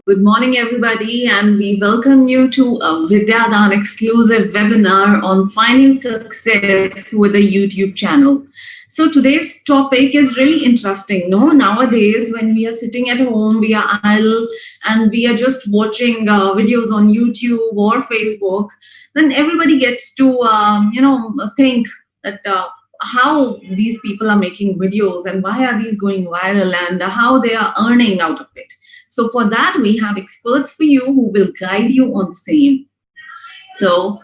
Good morning, everybody, and we welcome you to a Vidyadan exclusive webinar on finding success with a YouTube channel. So today's topic is really interesting. No, nowadays when we are sitting at home, we are idle and we are just watching videos on YouTube or Facebook, then everybody gets to think that. How these people are making videos and why are these going viral and how they are earning out of it. So for that, we have experts for you who will guide you on the same. So,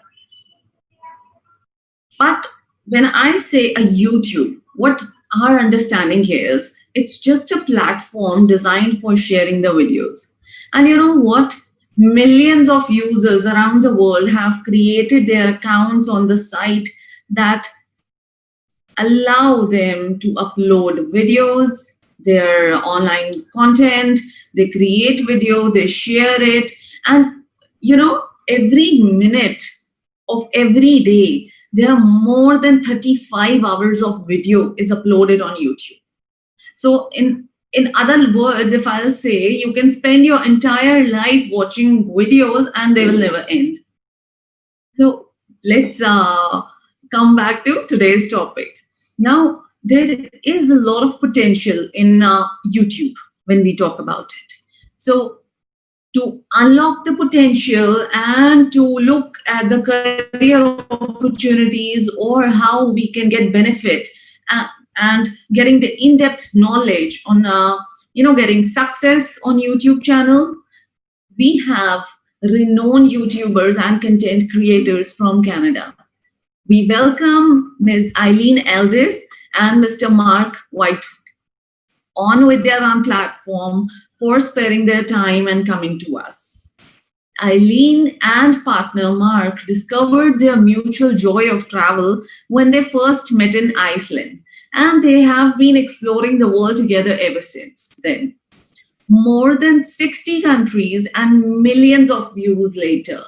but when I say a YouTube, what our understanding here is it's just a platform designed for sharing the videos. And you know what? Millions of users around the world have created their accounts on the site that allow them to upload videos, their online content, they create video, they share it, and every minute of every day, there are more than 35 hours of video is uploaded on YouTube. So in other words, if I'll say, you can spend your entire life watching videos and they will never end. So let's come back to today's topic. Now, there is a lot of potential in YouTube when we talk about it. So, to unlock the potential and to look at the career opportunities or how we can get benefit and getting the in-depth knowledge on, getting success on YouTube channel, we have renowned YouTubers and content creators from Canada. We welcome Ms. Eileen Eldis and Mr. Mark White on Vidyadan platform for sparing their time and coming to us. Eileen and partner Mark discovered their mutual joy of travel when they first met in Iceland, and they have been exploring the world together ever since then. More than 60 countries and millions of views later,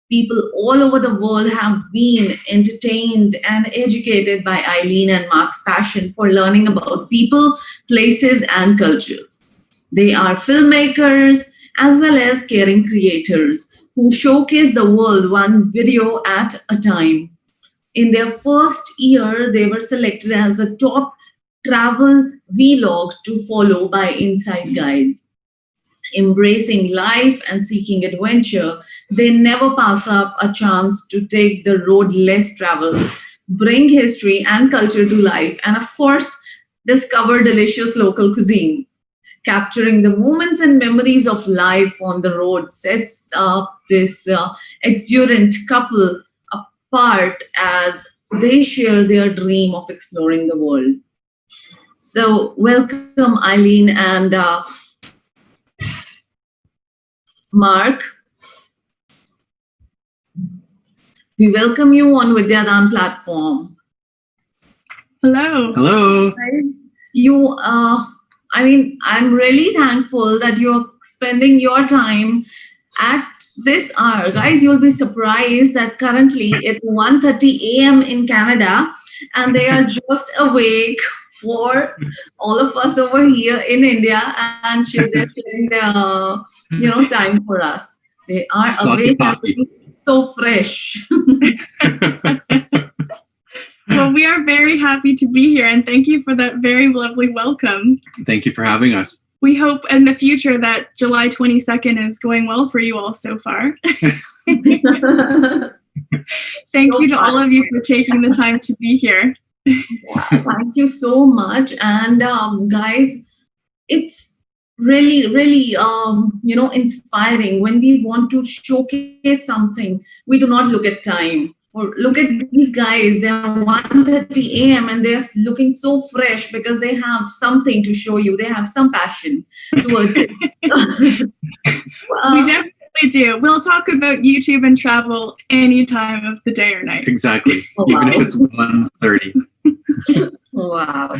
people all over the world have been entertained and educated by Eileen and Mark's passion for learning about people, places, and cultures. They are filmmakers as well as caring creators who showcase the world one video at a time. In their first year, they were selected as the top travel vlogs to follow by Inside Guides. Embracing life and seeking adventure, they never pass up a chance to take the road less traveled, bring history and culture to life, and of course, discover delicious local cuisine. Capturing the moments and memories of life on the road sets up this exuberant couple apart as they share their dream of exploring the world. So, welcome, Eileen and Mark. We welcome you on Vidyadan platform. Hello. Hello. I'm really thankful that you're spending your time at this hour. Guys, you'll be surprised that currently it's 1:30 a.m. in Canada and they are just awake for all of us over here in India, and they're sharing their time for us. They are awake and so fresh. Well, we are very happy to be here, and thank you for that very lovely welcome. Thank you for having us. We hope in the future that July 22nd is going well for you all so far. Thank you to all of you for taking the time to be here. Thank you so much. And guys, it's really inspiring when we want to showcase something. We do not look at time. Or look at these guys, they're 1:30 a.m. and they're looking so fresh because they have something to show you. They have some passion towards it. We definitely do. We'll talk about YouTube and travel any time of the day or night. Exactly. Even if it's 1:30. Wow.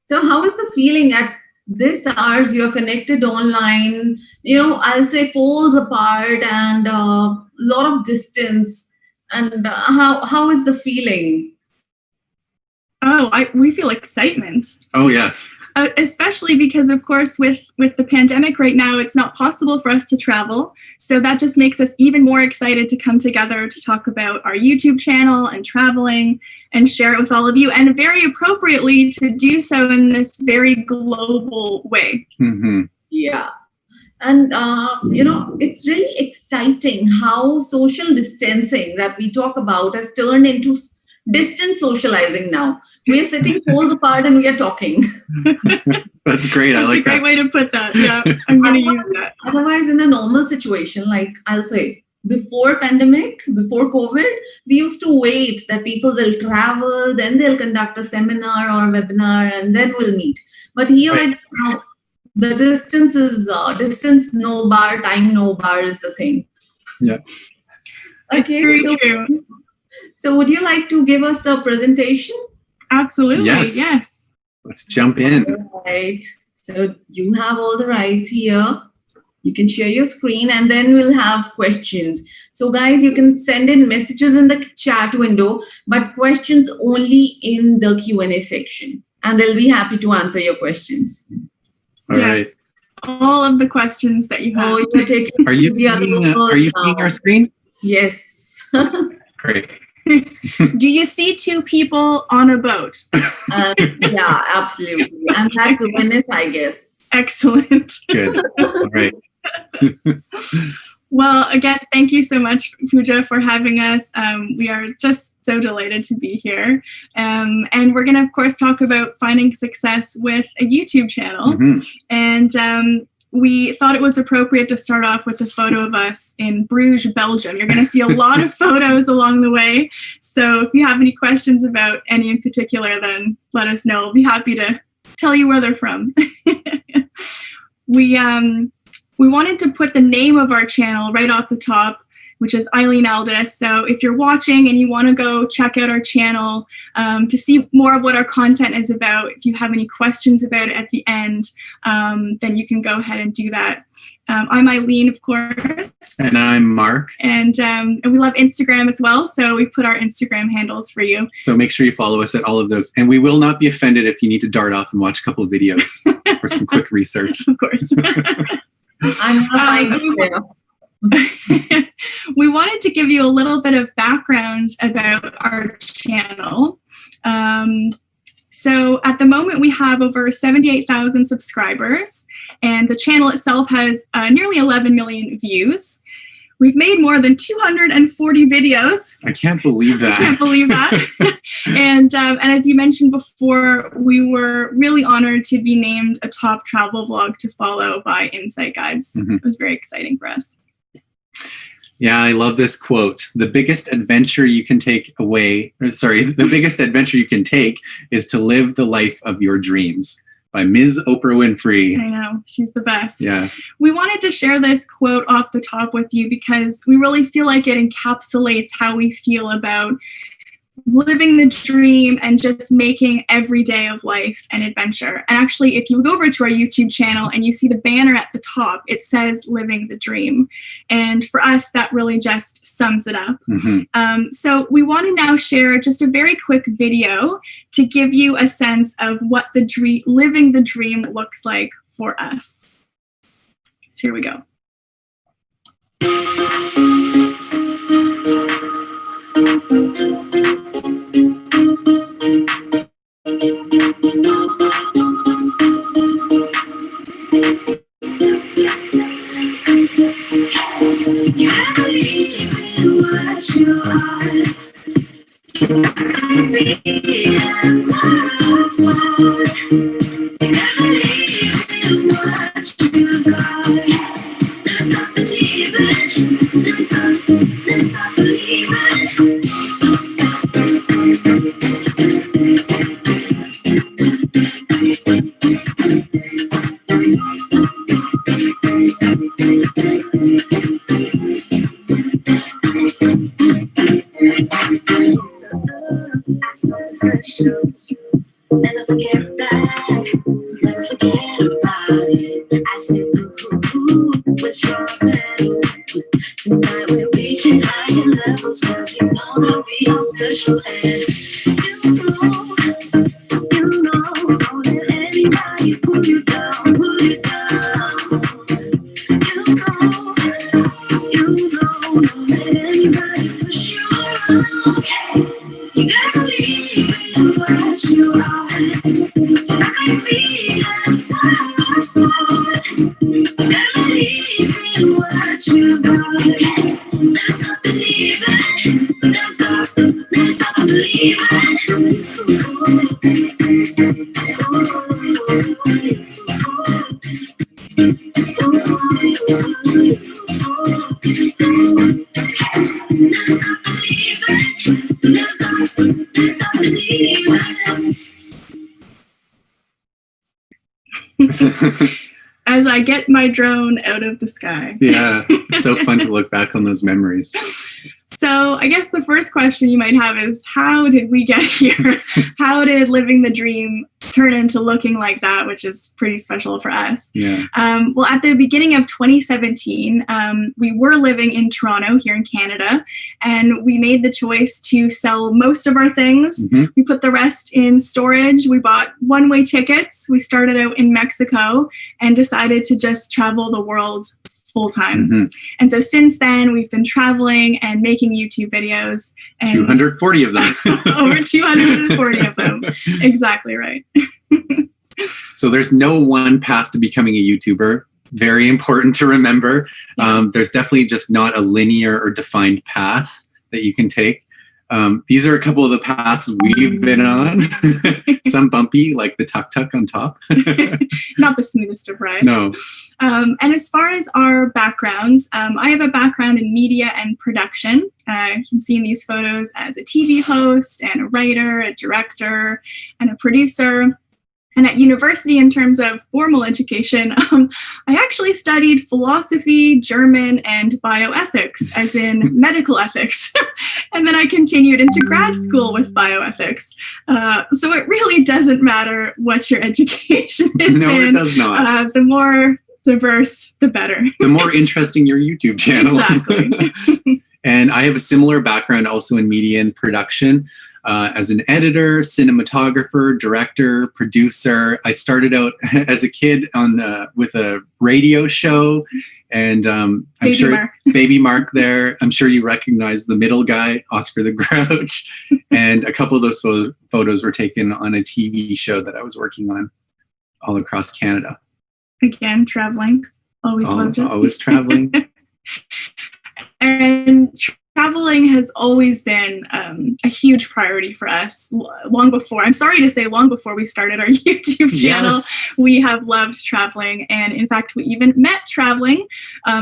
So how is the feeling at this hours? You're connected online, I'll say poles apart and a lot of distance. And how is the feeling? We feel excitement. Oh, yes. Especially because, of course, with the pandemic right now, it's not possible for us to travel. So that just makes us even more excited to come together to talk about our YouTube channel and traveling and share it with all of you, and very appropriately to do so in this very global way. Mm-hmm. Yeah. And, it's really exciting how social distancing that we talk about has turned into distant socializing now. We are sitting poles apart and we are talking. That's great. That's I like a great that. way to put that. Yeah, I'm going to use that. Otherwise, in a normal situation, like I'll say, before pandemic, before COVID, we used to wait that people will travel, then they'll conduct a seminar or webinar, and then we'll meet. But here Right. it's now, the distance is distance no bar, time no bar is the thing. Yeah. It's very true. So would you like to give us a presentation? Absolutely. Yes. Yes. Let's jump in. All right. So you have all the rights here. You can share your screen and then we'll have questions. So guys, you can send in messages in the chat window, but questions only in the Q&A section. And they'll be happy to answer your questions. All right. All of the questions that you have. Oh, you're taking Are you the other seeing, people are you now. seeing our screen? Yes. Great. Do you see two people on a boat? Yeah, absolutely. And that's Venice, I guess. Excellent. Good. All right. Well, again, thank you so much, Pooja, for having us. We are just so delighted to be here. And we're going to, of course, talk about finding success with a YouTube channel. Mhm. And we thought it was appropriate to start off with a photo of us in Bruges, Belgium. You're going to see a lot of photos along the way. So if you have any questions about any in particular, then let us know. We'll be happy to tell you where they're from. We wanted to put the name of our channel right off the top, which is Eileen Aldis. So if you're watching and you want to go check out our channel to see more of what our content is about, if you have any questions about it at the end, then you can go ahead and do that. I'm Eileen, of course. And I'm Mark. And we love Instagram as well. So we put our Instagram handles for you. So make sure you follow us at all of those. And we will not be offended if you need to dart off and watch a couple of videos for some quick research. Of course. We wanted to give you a little bit of background about our channel. So at the moment, we have over 78,000 subscribers, and the channel itself has nearly 11 million views. We've made more than 240 videos. I can't believe that. I can't believe that. And as you mentioned before, we were really honored to be named a top travel vlog to follow by Insight Guides. Mhm. It was very exciting for us. Yeah, I love this quote. The biggest adventure you can take the biggest adventure you can take is to live the life of your dreams, by Ms. Oprah Winfrey. I know, she's the best. Yeah. We wanted to share this quote off the top with you because we really feel like it encapsulates how we feel about living the dream and just making every day of life an adventure. And actually, if you go over to our YouTube channel and you see the banner at the top, it says Living the Dream. And for us, that really just sums it up. Mm-hmm. So we want to now share just a very quick video to give you a sense of what living the dream looks like for us. So here we go. Never forget that, never forget about it. I said, ooh, what's wrong then? Tonight we're reaching higher levels, cause you know that we are special. And you know are. I can feel it, time goes forward. Gotta believe in what you got. Never stop believing. Never stop believing. As I get my drone out of the sky. Yeah, it's so fun to look back on those memories. So I guess the first question you might have is, how did we get here? How did living the dream turn into looking like that, which is pretty special for us? Yeah. Well, at the beginning of 2017, we were living in Toronto here in Canada, and we made the choice to sell most of our things. Mhm. We put the rest in storage. We bought one-way tickets. We started out in Mexico and decided to just travel the world full time. Mhm. And so since then, we've been traveling and making YouTube videos. And 240 of them. over 240 of them. Exactly right. So there's no one path to becoming a YouTuber. Very important to remember. There's definitely just not a linear or defined path that you can take. These are a couple of the paths we've been on. Some bumpy, like the tuk-tuk on top. Not the smoothest of rides. No. And as far as our backgrounds, I have a background in media and production. You can see in these photos as a TV host and a writer, a director, and a producer. And at university, in terms of formal education, I actually studied philosophy, German, and bioethics, as in medical ethics. And then I continued into grad school with bioethics. So it really doesn't matter what your education is No, in. it does not. The more diverse, the better. The more interesting your YouTube channel. Exactly. And I have a similar background also in media and production. As an editor, cinematographer, director, producer. I started out as a kid on with a radio show, and I'm Baby sure Mark. Baby Mark there. I'm sure you recognize the middle guy, Oscar the Grouch, and a couple of those photos were taken on a TV show that I was working on all across Canada. Again, traveling. Always loved it. Always traveling. And traveling has always been a huge priority for us long before, I'm sorry to say, long before we started our YouTube channel. Yes. We have loved traveling. And in fact, we even met traveling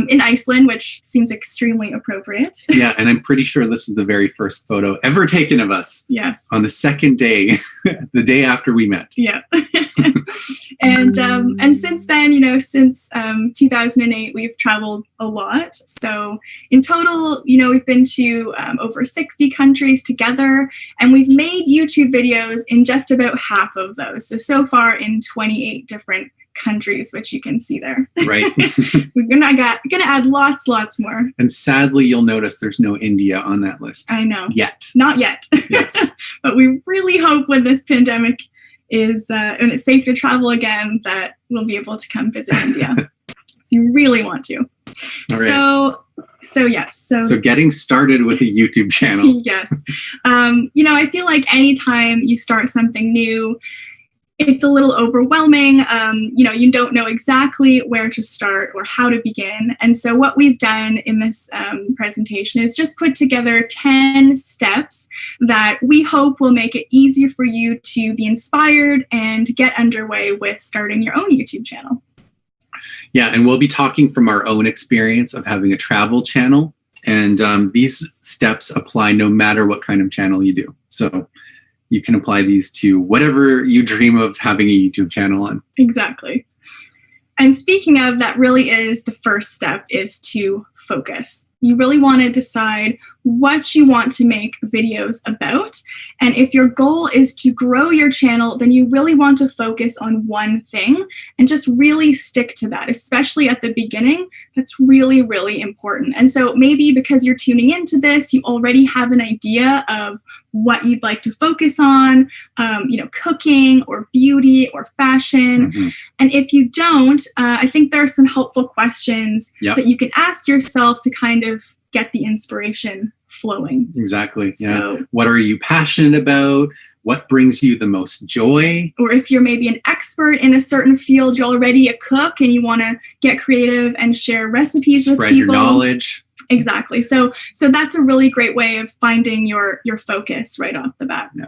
in Iceland, which seems extremely appropriate. Yeah, and I'm pretty sure this is the very first photo ever taken of us Yes. on the second day, the day after we met. Yeah. And since then, since 2008, we've traveled a lot. So in total, we've been to over 60 countries together, and we've made YouTube videos in just about half of those. So far in 28 different countries, which you can see there. Right. We're gonna add lots more. And sadly, you'll notice there's no India on that list I know. yet. Not yet. Yes. But we really hope when this pandemic is and it's safe to travel again, that we'll be able to come visit India. So you really want to. All right. So yes. So getting started with a YouTube channel. Yes. I feel like anytime you start something new, it's a little overwhelming. You don't know exactly where to start or how to begin. And so what we've done in this presentation is just put together 10 steps that we hope will make it easier for you to be inspired and get underway with starting your own YouTube channel. Yeah, and we'll be talking from our own experience of having a travel channel. And these steps apply no matter what kind of channel you do. So you can apply these to whatever you dream of having a YouTube channel on. Exactly. And speaking of, that really is the first step, is to focus. You really want to decide what you want to make videos about. And if your goal is to grow your channel, then you really want to focus on one thing and just really stick to that, especially at the beginning. That's really, really important. And so maybe because you're tuning into this, you already have an idea of what you'd like to focus on, cooking or beauty or fashion. Mm-hmm. And if you don't, I think there are some helpful questions that you can ask yourself to kind of get the inspiration flowing. Exactly. Yeah. So, What are you passionate about? What brings you the most joy? or if you're maybe an expert in a certain field, you're already a cook and you want to get creative and share recipes with Spread your people. knowledge. Exactly. So that's a really great way of finding your focus right off the bat. Yeah.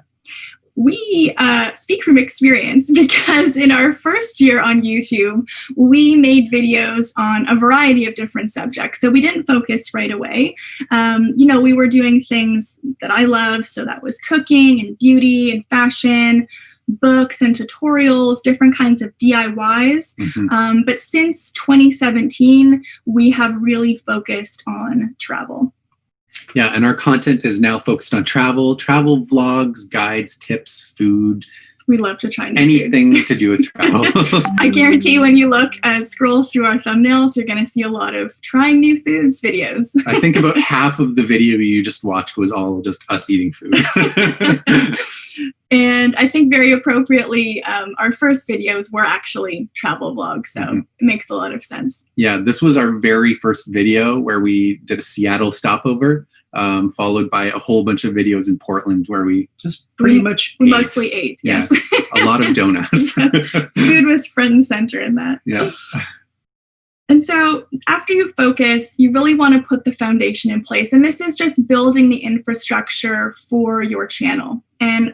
We speak from experience because in our first year on YouTube, we made videos on a variety of different subjects. So we didn't focus right away. We were doing things that I love. So that was cooking and beauty and fashion, books and tutorials, different kinds of DIYs. Mhm. But since 2017, we have really focused on travel. Yeah, and our content is now focused on travel vlogs, guides, tips, food, We love to try new anything foods. to do with travel. I guarantee when you look scroll through our thumbnails, you're going to see a lot of trying new foods videos. I think about half of the video you just watched was all just us eating food. And I think very appropriately, our first videos were actually travel vlogs. So Mhm. it makes a lot of sense. Yeah, this was our very first video where we did a Seattle stopover, followed by a whole bunch of videos in Portland where we just pretty much We ate mostly ate, Yeah. yes. a lot of donuts. Food was front and center in that. Yeah. And so after you focus, you really want to put the foundation in place. And this is just building the infrastructure for your channel. And,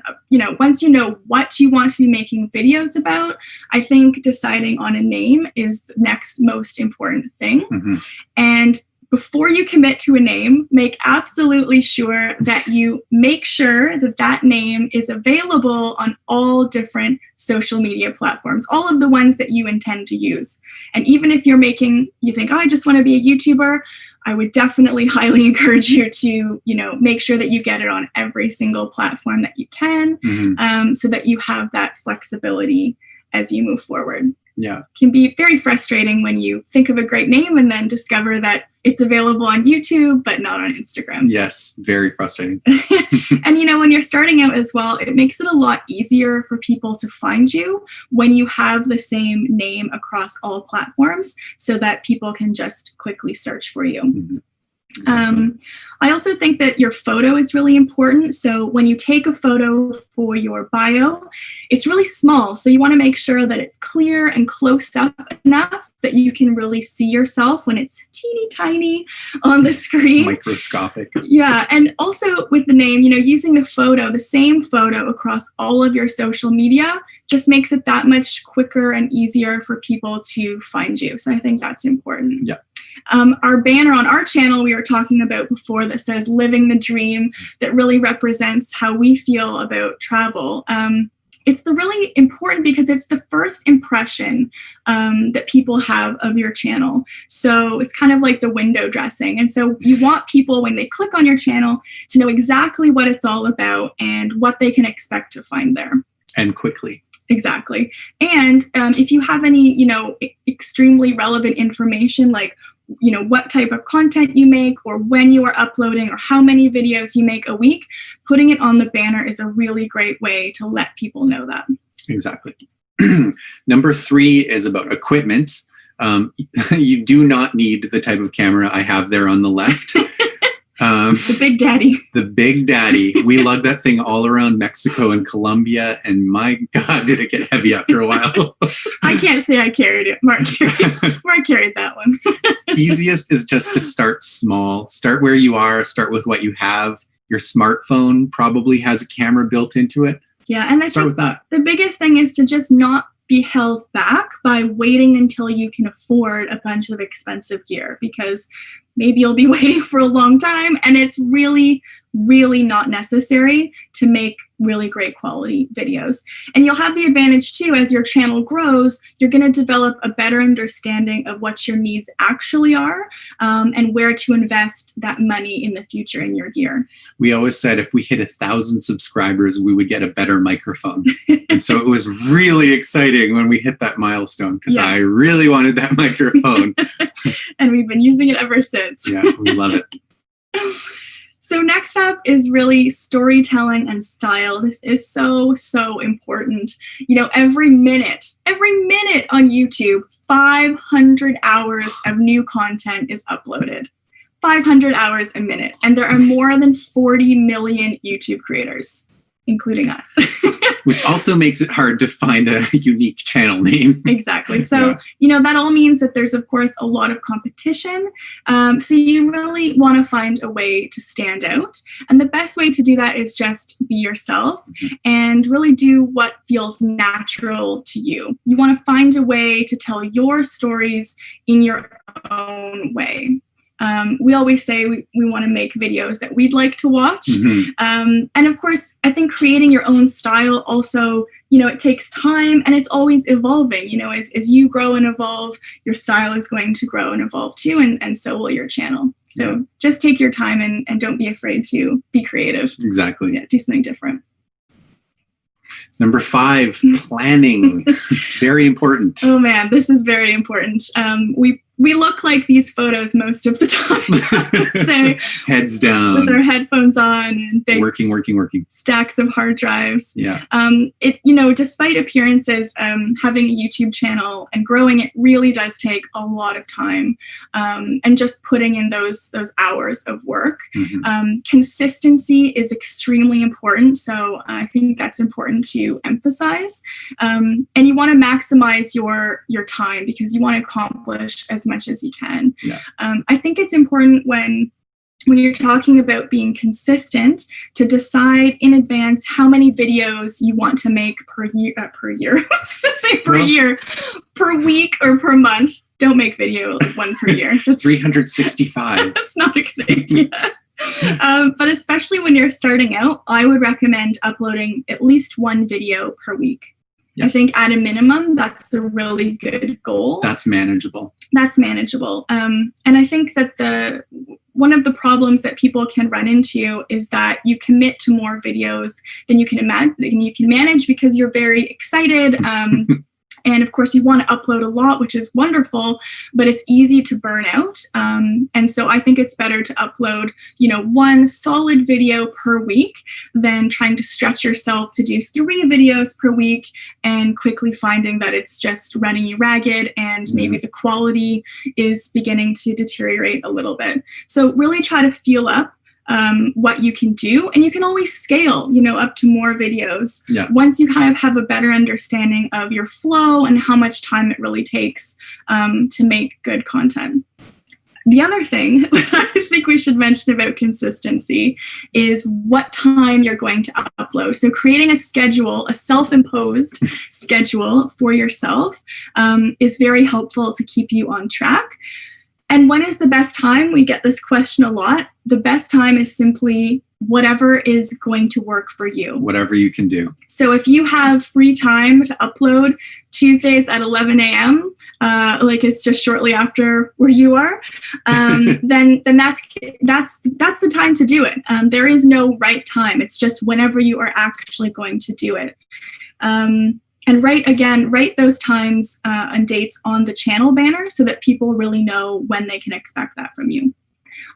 once you know what you want to be making videos about, I think deciding on a name is the next most important thing. Mhm. And before you commit to a name, make absolutely sure that you make sure that that name is available on all different social media platforms, all of the ones that you intend to use. And even if you think, I just want to be a YouTuber, I would definitely highly encourage you to, make sure that you get it on every single platform that you can, Mhm. so that you have that flexibility as you move forward. Yeah. It can be very frustrating when you think of a great name and then discover that it's available on YouTube, but not on Instagram. Yes. Very frustrating. And when you're starting out as well, it makes it a lot easier for people to find you when you have the same name across all platforms so that people can just quickly search for you. Mhm. I also think that your photo is really important. So when you take a photo for your bio, it's really small. So you want to make sure that it's clear and close up enough that you can really see yourself when it's teeny tiny on the screen. Microscopic. Yeah, and also with the name, using the same photo across all of your social media just makes it that much quicker and easier for people to find you. So I think that's important. Yeah. Our banner on our channel we were talking about before that says living the dream, that really represents how we feel about travel. It's really important because it's the first impression that people have of your channel. So it's kind of like the window dressing. And so you want people, when they click on your channel, to know exactly what it's all about and what they can expect to find there. And quickly. Exactly. And if you have any, extremely relevant information, like what type of content you make or when you are uploading or how many videos you make a week, putting it on the banner is a really great way to let people know that. Exactly. Number 3 is about equipment. You do not need the type of camera I have there on the left. The Big Daddy. The Big Daddy. We lugged that thing all around Mexico and Colombia, and my God, did it get heavy after a while. I can't say I carried it. Mark carried that one. Easiest is just to start small. Start where you are. Start with what you have. Your smartphone probably has a camera built into it. Yeah, and I Start think with that. the biggest thing is to just not be held back by waiting until you can afford a bunch of expensive gear, because maybe you'll be waiting for a long time and it's really, really not necessary to make really great quality videos. And you'll have the advantage too, as your channel grows, you're going to develop a better understanding of what your needs actually are, and where to invest that money in the future in your gear. We always said if we hit 1,000 subscribers, we would get a better microphone. And so it was really exciting when we hit that milestone because Yeah. I really wanted that microphone. And we've been using it ever since. Yeah, we love it. So next up is really storytelling and style. This is so, so important. Every minute on YouTube, 500 hours of new content is uploaded. 500 hours a minute. And there are more than 40 million YouTube creators, including us. Which also makes it hard to find a unique channel name. Exactly. So, that all means that there's, of course, a lot of competition. So you really want to find a way to stand out. And the best way to do that is just be yourself and really do what feels natural to you. You want to find a way to tell your stories in your own way. We always say we want to make videos that we'd like to watch. And of course, I think creating your own style also, it takes time and it's always evolving. As you grow and evolve, your style is going to grow and evolve too, and so will your channel. So just take your time and don't be afraid to be creative. Exactly. Yeah, do something different. Number 5, planning. Very important. Oh man, this is very important. We look like these photos most of the time. So, heads down. With our headphones on and big working. stacks of hard drives. Yeah. Despite appearances, having a YouTube channel and growing it really does take a lot of time. And just putting in those hours of work. Consistency is extremely important. So I think that's important to emphasize. And you want to maximize your time because you want to accomplish as much as you can. Yeah. I think it's important when you're talking about being consistent to decide in advance how many videos you want to make per week or per month. Don't make video one per year. That's 365. That's not a good idea. But especially when you're starting out, I would recommend uploading at least one video per week. Yep. I think at a minimum, that's a really good goal. That's manageable. And I think that one of the problems that people can run into is that you commit to more videos than you can imagine, you can manage because you're very excited. And of course, you want to upload a lot, which is wonderful, but it's easy to burn out. And so I think it's better to upload, one solid video per week than trying to stretch yourself to do 3 videos per week and quickly finding that it's just running you ragged and maybe the quality is beginning to deteriorate a little bit. So really try to feel up what you can do, and you can always scale, up to more videos. Yeah. Once you kind of have a better understanding of your flow and how much time it really takes to make good content. The other thing that I think we should mention about consistency is what time you're going to upload. So creating a schedule, a self-imposed schedule for yourself is very helpful to keep you on track. And when is the best time? We get this question a lot. The best time is simply whatever is going to work for you. Whatever you can do. So if you have free time to upload Tuesdays at 11 a.m., like it's just shortly after where you are, then that's the time to do it. There is no right time. It's just whenever you are actually going to do it. And write those times and dates on the channel banner so that people really know when they can expect that from you.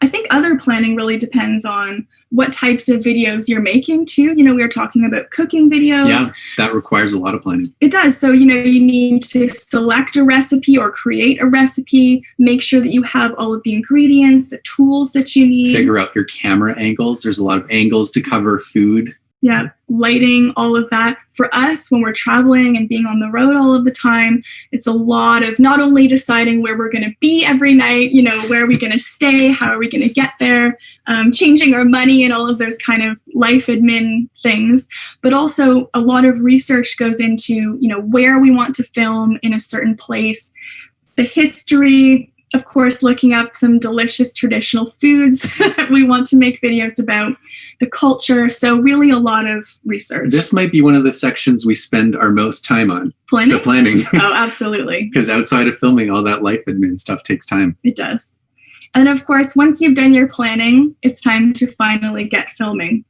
I think other planning really depends on what types of videos you're making too. We were talking about cooking videos. Yeah, that requires a lot of planning. It does. So, you need to select a recipe or create a recipe, make sure that you have all of the ingredients, the tools that you need. Figure out your camera angles. There's a lot of angles to cover food. Yeah, lighting, all of that. For us, when we're traveling and being on the road all of the time, it's a lot of not only deciding where we're going to be every night, where are we going to stay, how are we going to get there, changing our money and all of those kind of life admin things, but also a lot of research goes into, where we want to film in a certain place, the history, of course, looking up some delicious traditional foods that we want to make videos about, the culture. So really a lot of research. This might be one of the sections we spend our most time on. Planning? The planning. Oh, absolutely. Because outside of filming, all that life admin stuff takes time. It does. And of course, once you've done your planning, it's time to finally get filming,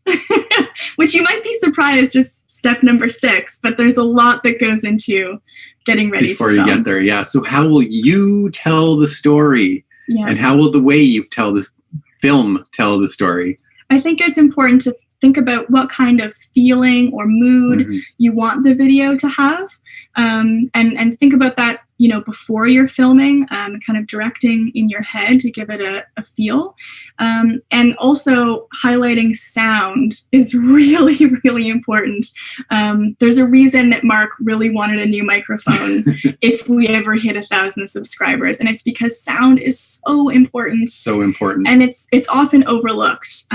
which you might be surprised is step number 6, but there's a lot that goes into getting ready before to film. You get there. Yeah. So how will you tell the story? Yeah. And how will the way you tell this film tell the story? I think it's important to think about what kind of feeling or mood you want the video to have, and think about that before you're filming, kind of directing in your head to give it a feel. And also highlighting sound is really, really important. There's a reason that Mark really wanted a new microphone if we ever hit 1,000 subscribers. And it's because sound is so important. So important. And it's often overlooked.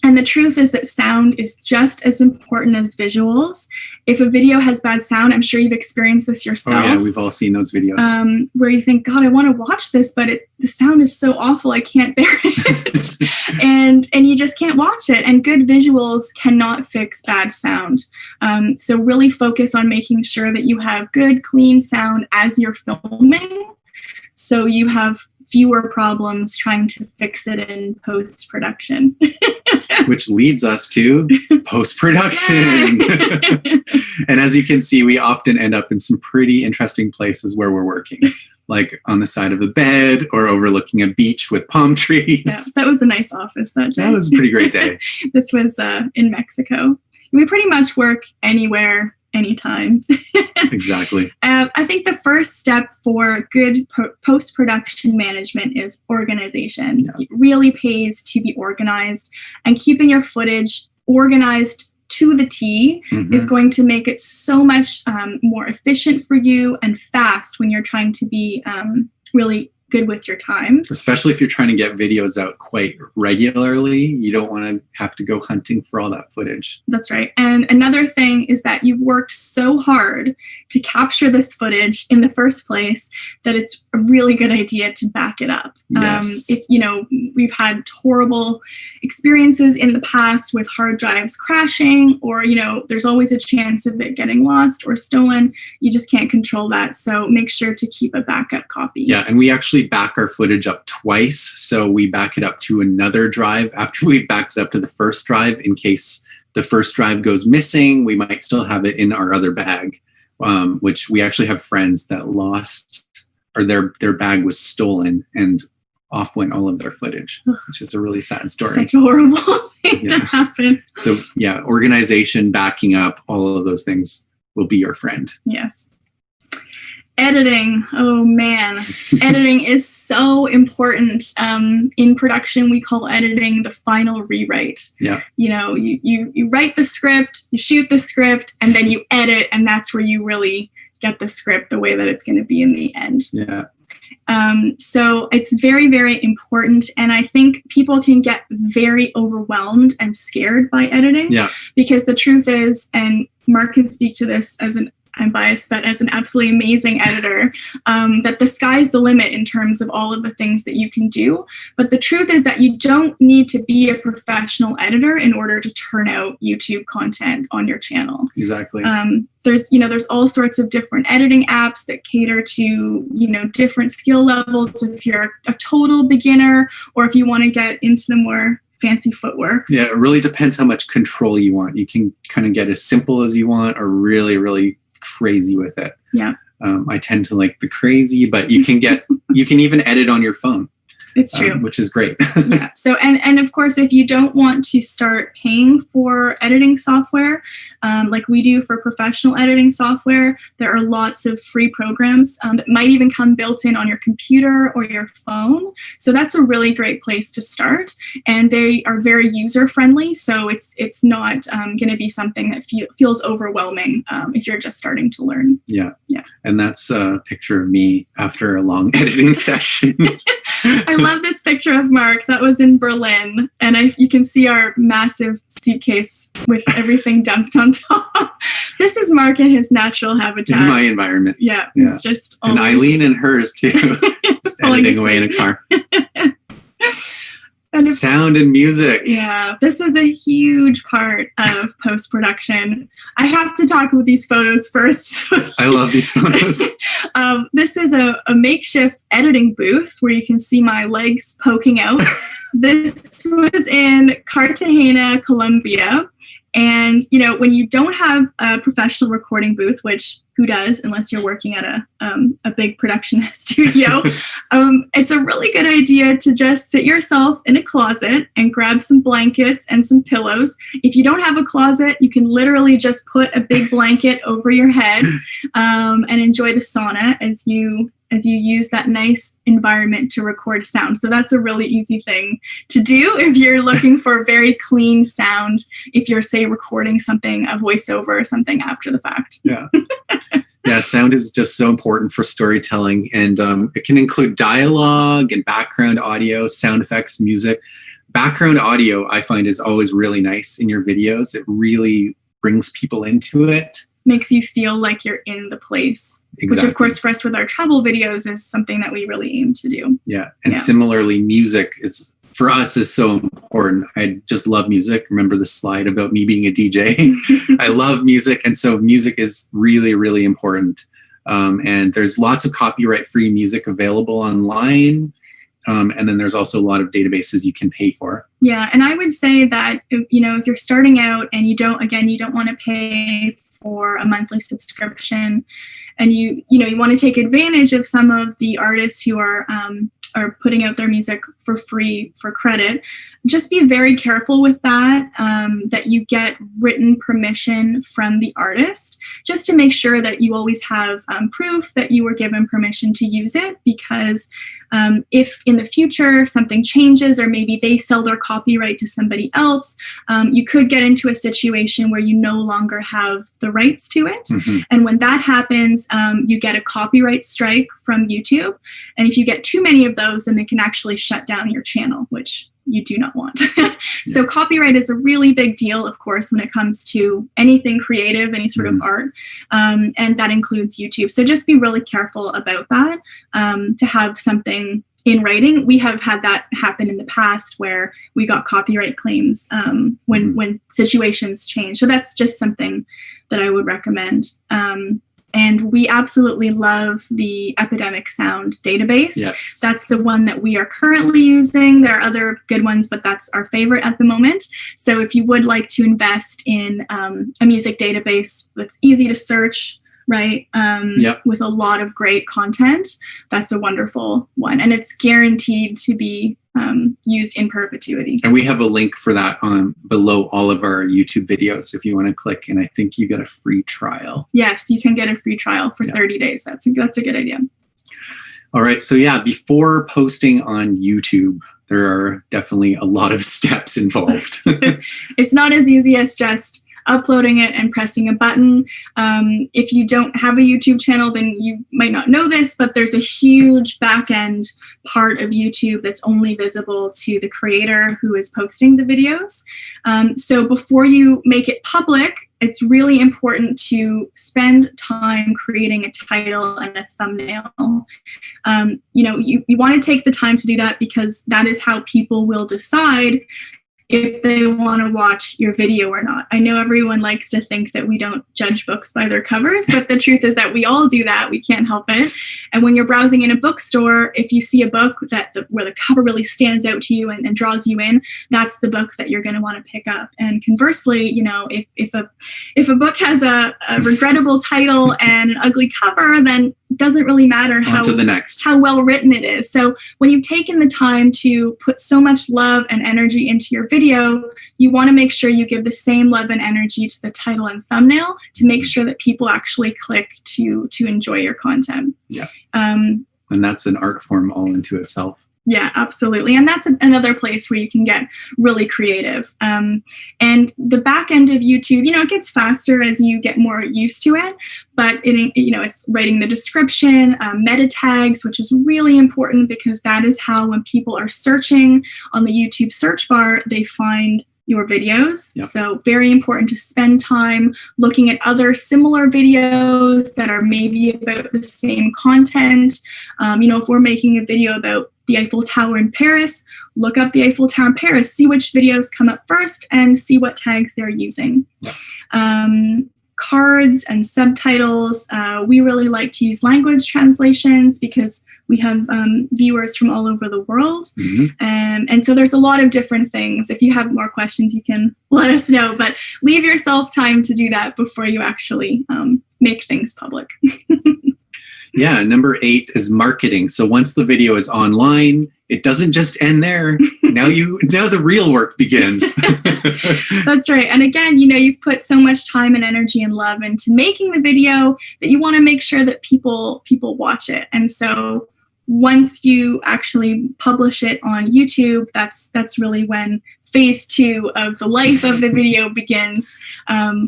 And the truth is that sound is just as important as visuals. If a video has bad sound, I'm sure you've experienced this yourself. Oh yeah, we've all seen those videos. Where you think, God, I want to watch this, but the sound is so awful, I can't bear it. and you just can't watch it. And good visuals cannot fix bad sound. So really focus on making sure that you have good, clean sound as you're filming, so you have fewer problems trying to fix it in post-production. Which leads us to post-production. And as you can see, we often end up in some pretty interesting places where we're working, like on the side of a bed or overlooking a beach with palm trees. Yeah, that was a nice office that day. That was a pretty great day. This was in Mexico. We pretty much work anywhere, anytime. Exactly. I think the first step for good post-production management is organization. Yeah. It really pays to be organized, and keeping your footage organized to the T is going to make it so much more efficient for you and fast when you're trying to be really good with your time. Especially if you're trying to get videos out quite regularly, you don't want to have to go hunting for all that footage. That's right. And another thing is that you've worked so hard to capture this footage in the first place that it's a really good idea to back it up. Yes. We've had horrible experiences in the past with hard drives crashing, or, there's always a chance of it getting lost or stolen. You just can't control that. So make sure to keep a backup copy. Yeah, and we actually back our footage up twice. So we back it up to another drive after we've backed it up to the first drive. In case the first drive goes missing, we might still have it in our other bag, which we actually have friends that lost, or their bag was stolen, and off went all of their footage, which is a really sad story. Such a horrible thing to happen. So yeah, organization, backing up, all of those things will be your friend. Yes. Editing. Oh man, editing is so important. In production, we call editing the final rewrite. Yeah. You write the script, you shoot the script, and then you edit, and that's where you really get the script the way that it's going to be in the end. Yeah. So it's very, very important. And I think people can get very overwhelmed and scared by editing. Yeah. Because the truth is, and Mark can speak to this I'm biased, but as an absolutely amazing editor, that the sky's the limit in terms of all of the things that you can do. But the truth is that you don't need to be a professional editor in order to turn out YouTube content on your channel. Exactly. There's all sorts of different editing apps that cater to, different skill levels. If you're a total beginner, or if you want to get into the more fancy footwork. Yeah, it really depends how much control you want. You can kind of get as simple as you want, or really, really crazy with it. Yeah. I tend to like the crazy, but you can even edit on your phone. It's true. Which is great. Yeah. So, and of course, if you don't want to start paying for editing software, like we do for professional editing software, there are lots of free programs that might even come built in on your computer or your phone. So that's a really great place to start. And they are very user friendly. So it's not going to be something that feels overwhelming if you're just starting to learn. Yeah. Yeah. And that's a picture of me after a long editing session. I love this picture of Mark. That was in Berlin. And you can see our massive suitcase with everything dumped on top. This is Mark in his natural habitat. In my environment. Yeah. Yeah. It's just And Eileen in hers too. Just editing away in a car. Sound and music. Yeah, this is a huge part of post-production. I have to talk about these photos first. I love these photos. This is a makeshift editing booth where you can see my legs poking out. This was in Cartagena, Colombia. And, when you don't have a professional recording booth, which who does, unless you're working at a big production studio, it's a really good idea to just sit yourself in a closet and grab some blankets and some pillows. If you don't have a closet, you can literally just put a big blanket over your head and enjoy the sauna as you use that nice environment to record sound. So that's a really easy thing to do if you're looking for very clean sound, if you're, say, recording something, a voiceover or something after the fact. Yeah. Yeah, sound is just so important for storytelling, and it can include dialogue and background audio, sound effects, music. Background audio, I find, is always really nice in your videos. It really brings people into it. Makes you feel like you're in the place, Exactly. Which of course for us with our travel videos is something that we really aim to do. Yeah. And similarly, music is, for us, is so important. I just love music. Remember the slide about me being a DJ? I love music. And so music is really, really important. And there's lots of copyright-free music available online. And then there's also a lot of databases you can pay for. Yeah. And I would say that, if you're starting out and you don't want to pay for a monthly subscription, and you want to take advantage of some of the artists who are putting out their music for free for credit, just be very careful with that, that you get written permission from the artist, just to make sure that you always have proof that you were given permission to use it, because if in the future something changes or maybe they sell their copyright to somebody else, you could get into a situation where you no longer have the rights to it. Mm-hmm. And when that happens, you get a copyright strike from YouTube. And if you get too many of those, then they can actually shut down your channel, which you do not want. So copyright is a really big deal, of course, when it comes to anything creative, any sort of art, and that includes YouTube. So just be really careful about that, to have something in writing. We have had that happen in the past where we got copyright claims when situations change. So that's just something that I would recommend. And we absolutely love the Epidemic Sound database. Yes. That's the one that we are currently using. There are other good ones, but that's our favorite at the moment. So if you would like to invest in a music database that's easy to search, right, with a lot of great content, that's a wonderful one. And it's guaranteed to be used in perpetuity. And we have a link for that below all of our YouTube videos if you want to click, and I think you get a free trial. Yes, you can get a free trial for 30 days. That's a good idea. All right. So before posting on YouTube, there are definitely a lot of steps involved. It's not as easy as just uploading it and pressing a button. If you don't have a YouTube channel, then you might not know this, but there's a huge back-end part of YouTube that's only visible to the creator who is posting the videos. So before you make it public, it's really important to spend time creating a title and a thumbnail. You want to take the time to do that, because that is how people will decide if they want to watch your video or not. I know everyone likes to think that we don't judge books by their covers, but the truth is that we all do that. We can't help it. And when you're browsing in a bookstore, if you see a book where the cover really stands out to you and draws you in, that's the book that you're going to want to pick up. And conversely, if a book has a regrettable title and an ugly cover, then it doesn't really matter how well written it is. So when you've taken the time to put so much love and energy into your video, you want to make sure you give the same love and energy to the title and thumbnail to make sure that people actually click to enjoy your content. Yeah. And that's an art form all into itself. Yeah, absolutely. And that's another place where you can get really creative. And the back end of YouTube, it gets faster as you get more used to it. But it's writing the description, meta tags, which is really important, because that is how, when people are searching on the YouTube search bar, they find your videos. Yep. So very important to spend time looking at other similar videos that are maybe about the same content. If we're making a video about the Eiffel Tower in Paris, look up the Eiffel Tower in Paris, see which videos come up first, and see what tags they're using. Yep. cards and subtitles. We really like to use language translations because we have viewers from all over the world. And so there's a lot of different things. If you have more questions, you can let us know, but leave yourself time to do that before you actually make things public. Yeah, number 8 is marketing. So once the video is online, it doesn't just end there. Now the real work begins. That's right. And again, you've put so much time and energy and love into making the video that you want to make sure that people watch it. And so once you actually publish it on YouTube, that's really when phase 2 of the life of the video begins,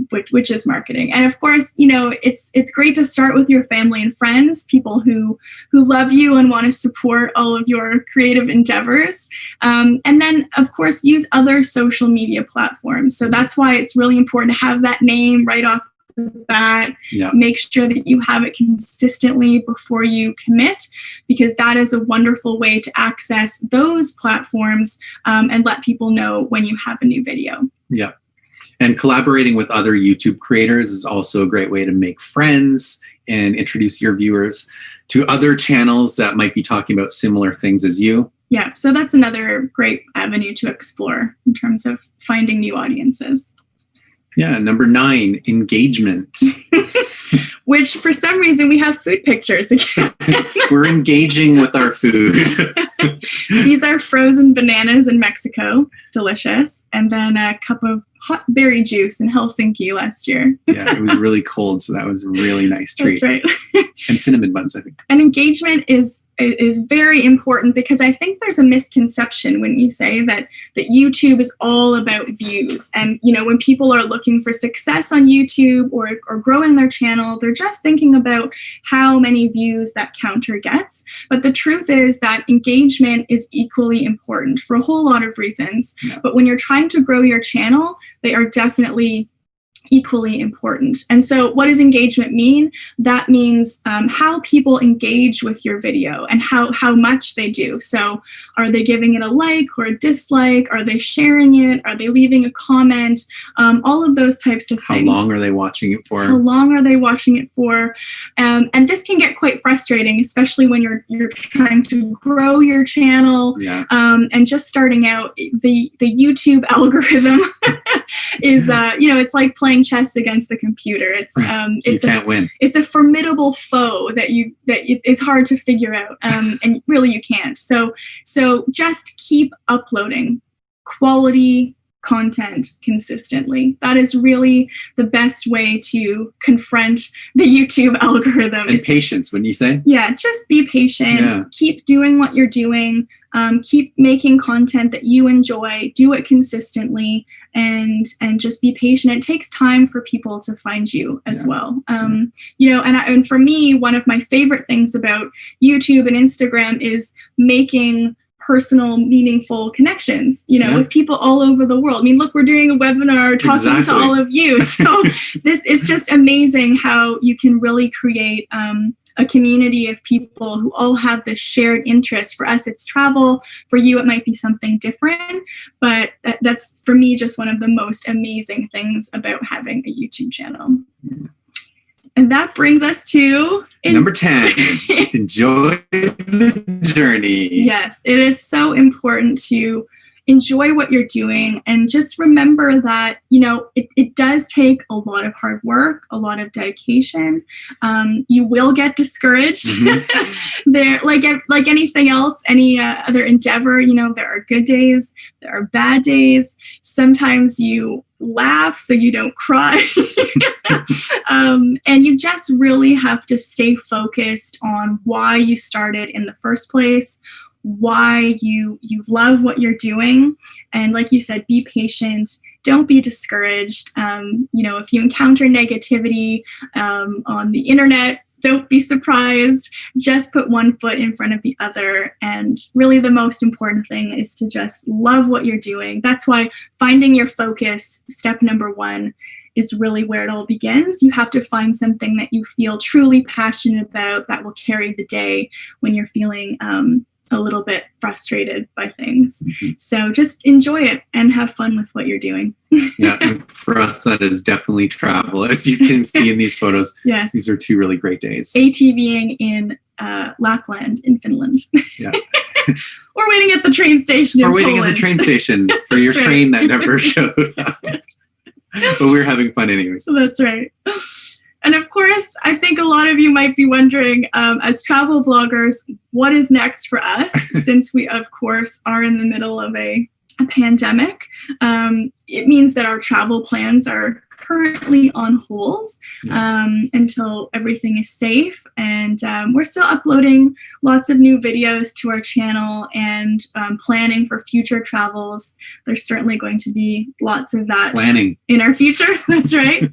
which is marketing. And of course, it's great to start with your family and friends, people who love you and want to support all of your creative endeavors. And then, of course, use other social media platforms. So that's why it's really important to have that name right off the bat. Yeah. Make sure that you have it consistently before you commit, because that is a wonderful way to access those platforms and let people know when you have a new video. Yeah. And collaborating with other YouTube creators is also a great way to make friends and introduce your viewers to other channels that might be talking about similar things as you. Yeah, so that's another great avenue to explore in terms of finding new audiences. Yeah, number 9, engagement. Which for some reason we have food pictures again. We're engaging with our food. These are frozen bananas in Mexico, delicious, and then a cup of hot berry juice in Helsinki last year. Yeah, it was really cold, so that was a really nice treat. That's right. And cinnamon buns, I think. And engagement is very important, because I think there's a misconception when you say that YouTube is all about views. And when people are looking for success on YouTube or growing their channel, they're just thinking about how many views that counter gets. But the truth is that engagement is equally important for a whole lot of reasons. Yeah. But when you're trying to grow your channel, they are definitely equally important. And so what does engagement mean? That means how people engage with your video and how much they do. So are they giving it a like or a dislike? Are they sharing it? Are they leaving a comment? All of those types of things. How long are they watching it for? How long are they watching it for? And this can get quite frustrating, especially when you're trying to grow your channel. Yeah. And just starting out. The YouTube algorithm is it's like playing chess against the computer. You can't win. It's a formidable foe that it's hard to figure out, and really you can't. So just keep uploading quality content consistently. That is really the best way to confront the YouTube algorithm. And patience, wouldn't you say? Yeah, just be patient. Yeah. Keep doing what you're doing. Keep making content that you enjoy. Do it consistently, and just be patient. It takes time for people to find you as well. And for me, one of my favorite things about YouTube and Instagram is making personal, meaningful connections, with people all over the world. I mean, look, we're doing a webinar talking to all of you. So it's just amazing how you can really create a community of people who all have this shared interest. For us, it's travel. For you, it might be something different. But that's, for me, just one of the most amazing things about having a YouTube channel. And that brings us to number 10. Enjoy the journey. Yes, it is so important to enjoy what you're doing, and just remember that it does take a lot of hard work, a lot of dedication. You will get discouraged. There, like anything else, any other endeavor, there are good days, there are bad days. Sometimes you laugh so you don't cry. And you just really have to stay focused on why you started in the first place, why you love what you're doing. And like you said, be patient. Don't be discouraged. If you encounter negativity on the internet, don't be surprised. Just put one foot in front of the other. And really the most important thing is to just love what you're doing. That's why finding your focus, step number 1, is really where it all begins. You have to find something that you feel truly passionate about that will carry the day when you're feeling a little bit frustrated by things. Mhm. So just enjoy it and have fun with what you're doing. Yeah, and for us, that is definitely travel. As you can see in these photos, Yes. these are 2 really great days. ATVing in Lapland in Finland. Yeah. Or waiting at the train station in Or waiting at the Poland. train station for your That's right. train that never showed up. But we're having fun anyways. So that's right. And of course, I think a lot of you might be wondering, as travel vloggers, what is next for us? Since we, of course, are in the middle of a pandemic. It means that our travel plans are currently on hold until everything is safe. And we're still uploading lots of new videos to our channel and planning for future travels. There's certainly going to be lots of that Planning. in our future. That's right.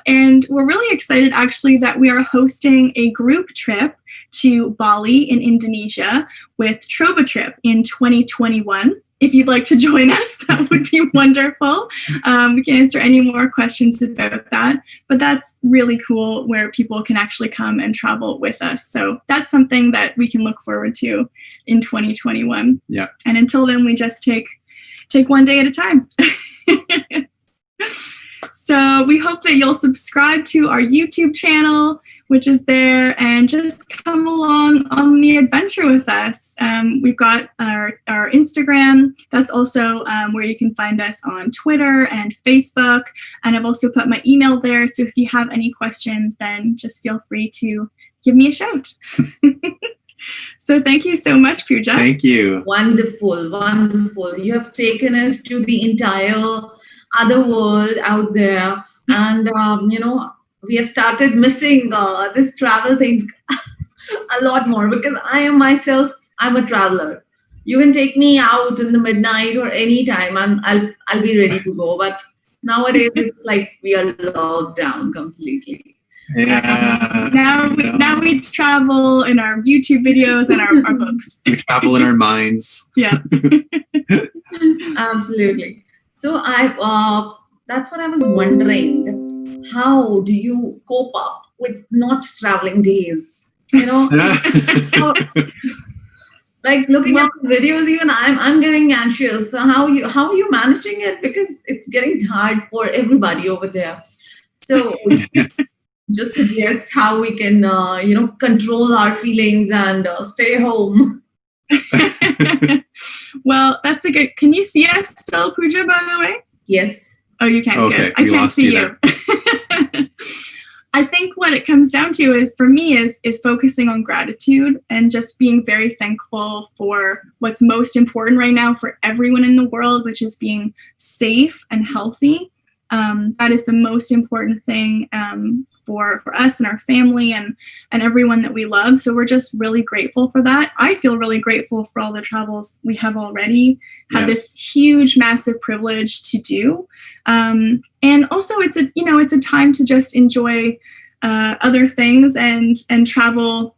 And we're really excited actually that we are hosting a group trip to Bali in Indonesia with Trova Trip in 2021. If you'd like to join us, that would be wonderful. We can answer any more questions about that. But that's really cool where people can actually come and travel with us. So that's something that we can look forward to in 2021. Yeah. And until then, we just take one day at a time. So we hope that you'll subscribe to our YouTube channel, which is there, and just come along on the adventure with us. We've got our Instagram. That's also where you can find us on Twitter and Facebook. And I've also put my email there. So if you have any questions, then just feel free to give me a shout. So thank you so much, Pooja. Thank you. Wonderful, wonderful. You have taken us to the entire other world out there. And, we have started missing this travel thing a lot more because I'm a traveler. You can take me out in the midnight or any time and I'll be ready to go. But nowadays it's like we are locked down completely. Yeah. Now we travel in our YouTube videos and our books. We travel in our minds. Yeah. Absolutely. So that's what I was wondering. That how do you cope up with not traveling days? How- like looking at the videos, even I'm getting anxious. So how are you managing it? Because it's getting hard for everybody over there. So just suggest how we can control our feelings and stay home. Well, that's a good. Can you see us still, Pooja, by the way? Yes. Oh, you can. Okay, Good. I we can't lost see you you. I think what it comes down to is, for me, is focusing on gratitude and just being very thankful for what's most important right now for everyone in the world, which is being safe and healthy. That is the most important thing for us and our family and everyone that we love. So we're just really grateful for that. I feel really grateful for all the travels we have already had this huge, massive privilege to do. And also it's a time to just enjoy other things and travel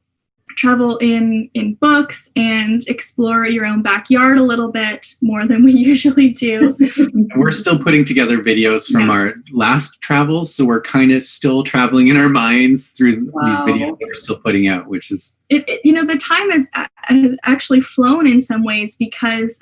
in books and explore your own backyard a little bit more than we usually do. We're still putting together videos from our last travels, so we're kind of still traveling in our minds through these videos that we're still putting out, which is the time has actually flown in some ways because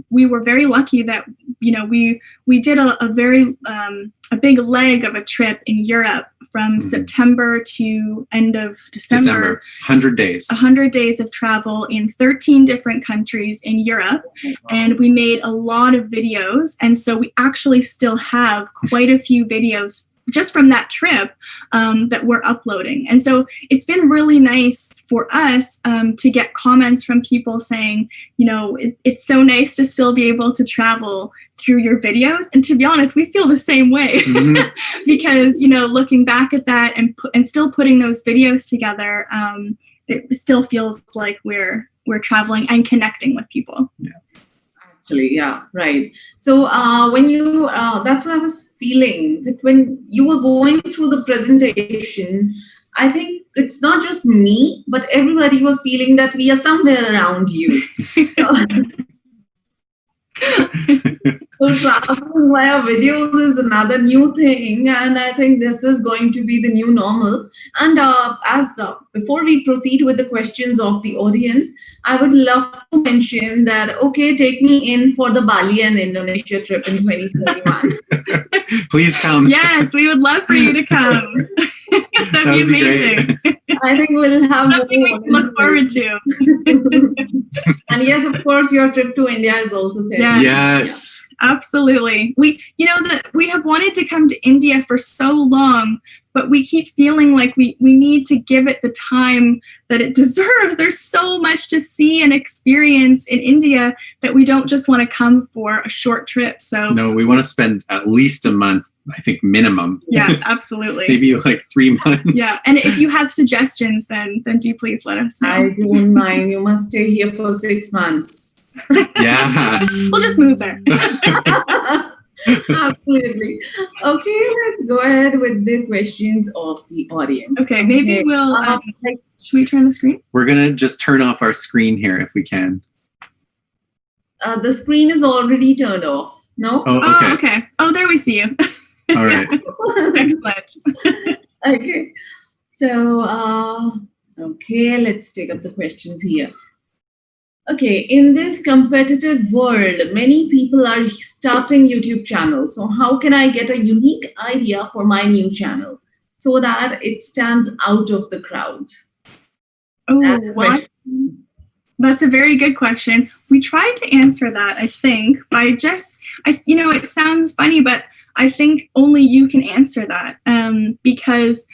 we were very lucky that we did a big leg of a trip in Europe from September to end of December. 100 days. 100 days of travel in 13 different countries in Europe. And we made a lot of videos. And so we actually still have quite a few videos just from that trip that we're uploading. And so it's been really nice for us to get comments from people saying, it's so nice to still be able to travel through your videos. And to be honest, we feel the same way because, looking back at that and still putting those videos together, it still feels like we're traveling and connecting with people. Yeah. Actually, yeah, right. So when you, that's what I was feeling, that when you were going through the presentation, I think it's not just me, but everybody was feeling that we are somewhere around you. So traveling via videos is another new thing, and I think this is going to be the new normal. And before we proceed with the questions of the audience, I would love to mention that okay, take me in for the Bali and Indonesia trip in 2021. Please come. Yes, we would love for you to come. That'd That be would be amazing. I think we'll have Something we more can look forward to. And yes, of course, your trip to India is also pending. Yeah. Yes. Absolutely. We have wanted to come to India for so long, but we keep feeling like we need to give it the time that it deserves. There's so much to see and experience in India that we don't just want to come for a short trip. So No, we want to spend at least a month, I think minimum. yeah, absolutely. Maybe like 3 months. Yeah. And if you have suggestions, then do please let us know. I don't mind. You must stay here for 6 months. Yes. We'll just move there. Absolutely. Okay, let's go ahead with the questions of the audience. Okay, maybe we'll, should we turn the screen? We're going to just turn off our screen here if we can. The screen is already turned off. No? Oh, okay. Oh, okay. Oh, there we see you. All right. Excellent. Okay. So, okay, let's take up the questions here. Okay, in this competitive world, many people are starting YouTube channels. So how can I get a unique idea for my new channel so that it stands out of the crowd? Oh, That's a what? question. That's a very good question. We tried to answer that, I think, by it sounds funny, but I think only you can answer that because,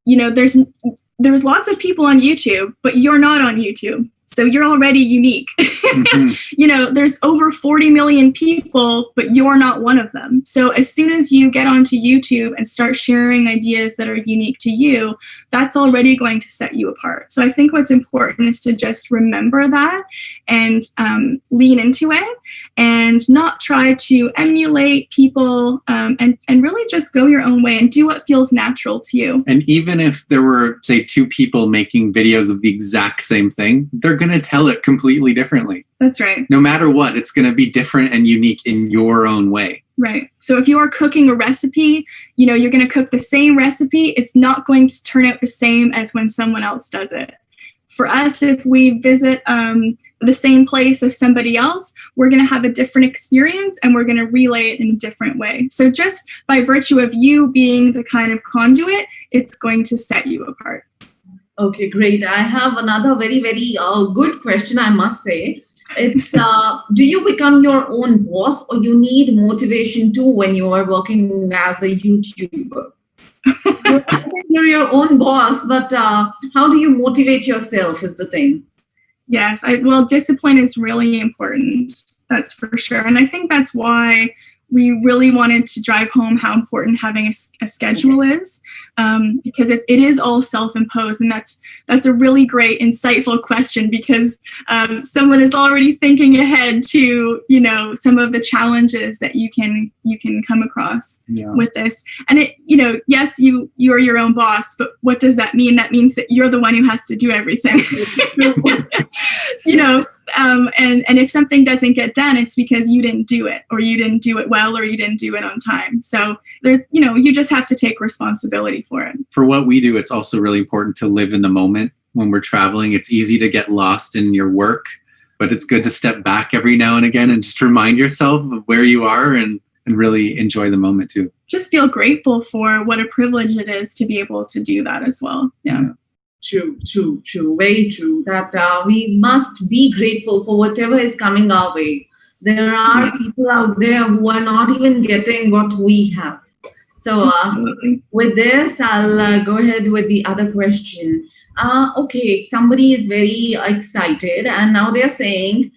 there's lots of people on YouTube, but you're not on YouTube. So you're already unique. Mhm. There's over 40 million people, but you're not one of them. So as soon as you get onto YouTube and start sharing ideas that are unique to you, that's already going to set you apart. So I think what's important is to just remember that and lean into it and not try to emulate people and really just go your own way and do what feels natural to you. And even if there were, say, 2 people making videos of the exact same thing, they're going to tell it completely differently. That's right. No matter what, it's going to be different and unique in your own way. Right. So if you are cooking a recipe, you're going to cook the same recipe. It's not going to turn out the same as when someone else does it. For us, if we visit the same place as somebody else, we're going to have a different experience and we're going to relay it in a different way. So just by virtue of you being the kind of conduit, it's going to set you apart. Okay, great. I have another very, very good question, I must say. It's, do you become your own boss or you need motivation too when you are working as a YouTuber? You're your own boss, but how do you motivate yourself is the thing. Yes, discipline is really important. That's for sure. And I think that's why we really wanted to drive home how important having a schedule is, because it is all self-imposed. And that's a really great, insightful question because someone is already thinking ahead to, some of the challenges that you can come across with this. And yes, you are your own boss, but what does that mean? That means that you're the one who has to do everything. And if something doesn't get done, it's because you didn't do it or you didn't do it well or you didn't do it on time. So there's, you just have to take responsibility for it. For what we do, it's also really important to live in the moment when we're traveling. It's easy to get lost in your work, but it's good to step back every now and again and just remind yourself of where you are and really enjoy the moment too. Just feel grateful for what a privilege it is to be able to do that as well. Yeah. True. Very true. That we must be grateful for whatever is coming our way. There are people out there who are not even getting what we have. So with this, I'll go ahead with the other question. Okay, somebody is very excited and now they're saying,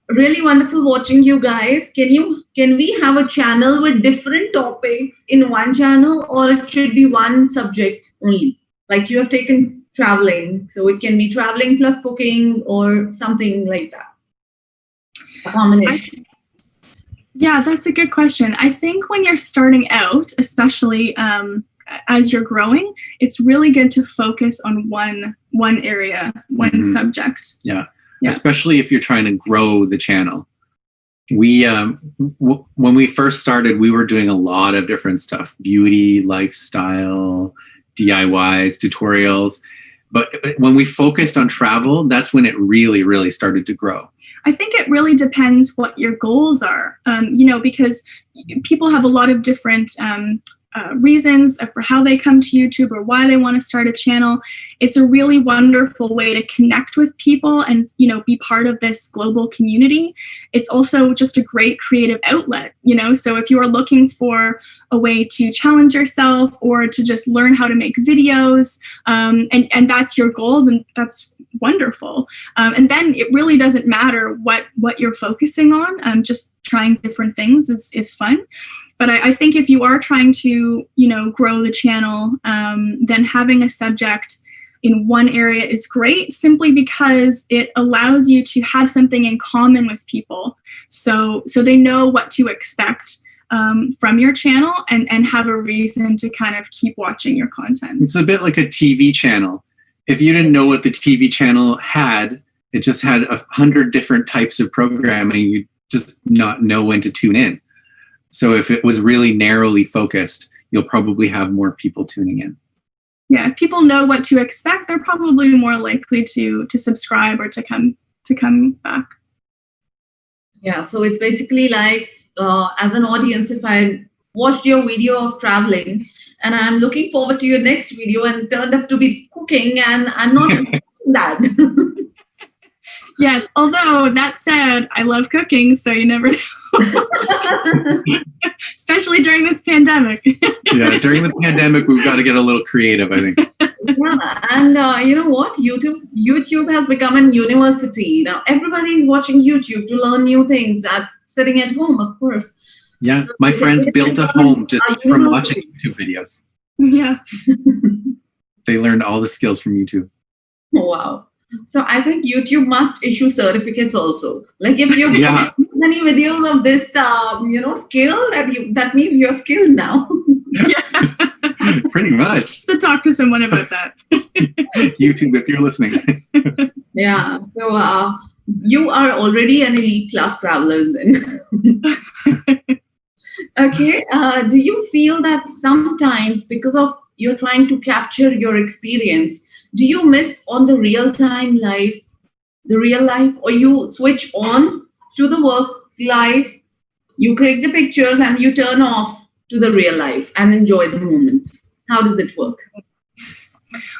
really wonderful watching you guys. Can we have a channel with different topics in one channel, or it should be one subject only? Like you have taken traveling, so it can be traveling plus cooking or something like that. A combination. Yeah, that's a good question. I think when you're starting out, especially as you're growing, it's really good to focus on one area, one subject. Yeah, especially if you're trying to grow the channel. We when we first started, we were doing a lot of different stuff: beauty, lifestyle, DIYs, tutorials. But when we focused on travel, that's when it really, really started to grow. I think it really depends what your goals are, because people have a lot of different reasons for how they come to YouTube or why they want to start a channel. It's a really wonderful way to connect with people and, be part of this global community. It's also just a great creative outlet, so if you are looking for a way to challenge yourself or to just learn how to make videos, and that's your goal, then that's wonderful. And then it really doesn't matter what you're focusing on. Just trying different things is fun. But I think if you are trying to, grow the channel, then having a subject in one area is great, simply because it allows you to have something in common with people. So they know what to expect from your channel and have a reason to kind of keep watching your content. It's a bit like a TV channel. If you didn't know what the TV channel had, it just had 100 different types of programming. You just not know when to tune in. So if it was really narrowly focused, you'll probably have more people tuning in. Yeah, if people know what to expect, they're probably more likely to subscribe or to come back. Yeah, so it's basically like, as an audience, if I watched your video of traveling and I'm looking forward to your next video and turned up to be cooking and I'm not that. Yes, although that said, I love cooking, so you never know. Especially during this pandemic. Yeah, during the pandemic, we've got to get a little creative, I think. Yeah, and you know what? YouTube has become a university. Now everybody's watching YouTube to learn new things, sitting at home, of course. Yeah, So my friends built a home just from watching YouTube videos. Yeah. They learned all the skills from YouTube. Wow. So I think YouTube must issue certificates also. Like if you Yeah. many videos of this, skill, that means you're skilled now. Pretty much. To talk to someone about that. YouTube, if you're listening. Yeah. So you are already an elite class traveler then. Okay. Do you feel that sometimes because of you're trying to capture your experience, do you miss on the real life, or you switch on to the work life, you click the pictures and you turn off to the real life and enjoy the moment? How does it work?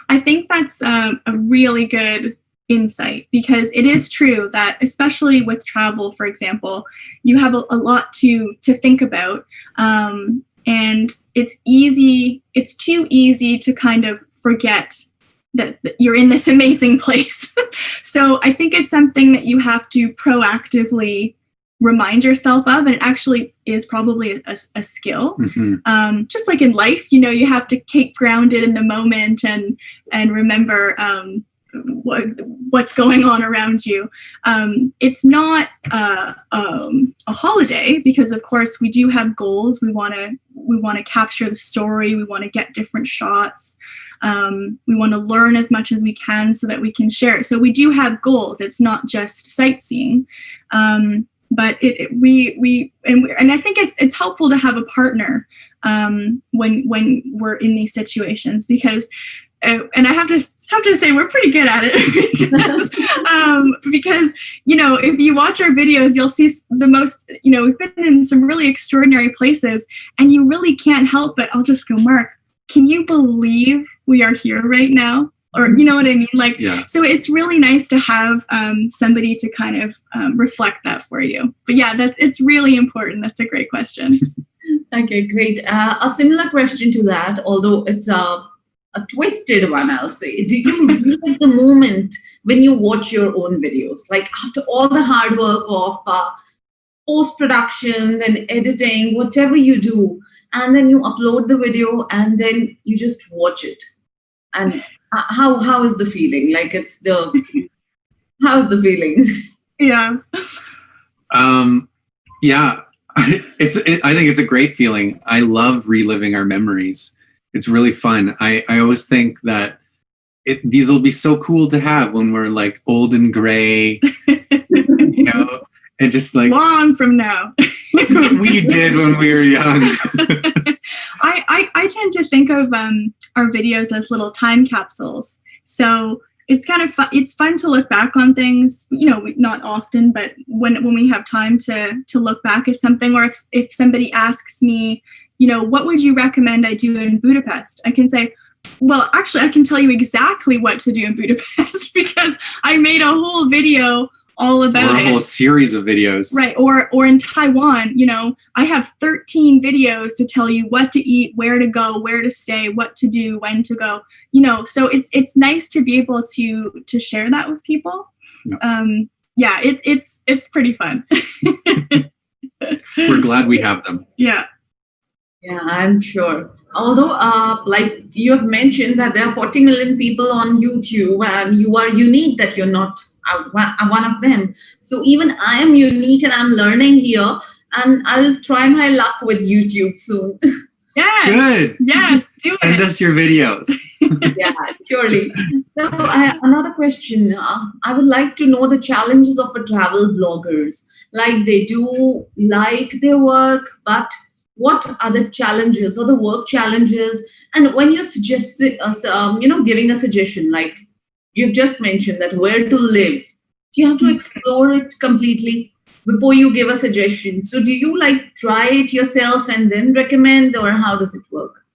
I think that's a really good insight, because it is true that, especially with travel, for example, you have a lot to think about, and it's too easy to kind of forget that you're in this amazing place. So I think it's something that you have to proactively remind yourself of, and it actually is probably a skill. Mm-hmm. Just like in life, you have to keep grounded in the moment and remember what's going on around you. It's not a holiday, because of course we do have goals. We want to capture the story. We want to get different shots. We want to learn as much as we can so that we can share it. So we do have goals. It's not just sightseeing. But and I think it's helpful to have a partner when we're in these situations, because and I have to say we're pretty good at it because if you watch our videos, you'll see the most, we've been in some really extraordinary places, and you really can't help but, I'll just go, Mark, can you believe we are here right now? Or, you know what I mean? Like, yeah. So it's really nice to have somebody to kind of reflect that for you. But yeah, it's really important. That's a great question. Okay, great. A similar question to that, although it's a twisted one, I'll say. Do you relive the moment when you watch your own videos? Like after all the hard work of post-production and editing, whatever you do, and then you upload the video and then you just watch it. And how is the feeling? Like how's the feeling? Yeah. Yeah. I think it's a great feeling. I love reliving our memories. It's really fun. I always think that these will be so cool to have when we're like old and gray, and just like long from now. look what we did when we were young. I tend to think of our videos as little time capsules. So it's kind of fun. It's fun to look back on things, not often, but when we have time to look back at something, or if somebody asks me, what would you recommend I do in Budapest? I can say, well, actually, I can tell you exactly what to do in Budapest because I made a whole video all about it. Or a whole series of videos. Right. Or in Taiwan, I have 13 videos to tell you what to eat, where to go, where to stay, what to do, when to go, so it's nice to be able to share that with people. Yeah. It's pretty fun. We're glad we have them. Yeah. Yeah, I'm sure. Although, like you have mentioned that there are 40 million people on YouTube and you are unique that you're not one of them. So even I am unique and I'm learning here and I'll try my luck with YouTube soon. Yes. Good. Yes, do Send it. us your videos. Yeah, surely. So I have another question. I would like to know the challenges of a travel bloggers. Like they do like their work, but what are the challenges or the work challenges? And when you suggest, giving a suggestion, like you've just mentioned that where to live, do you have to explore it completely before you give a suggestion? So do you like try it yourself and then recommend, or how does it work?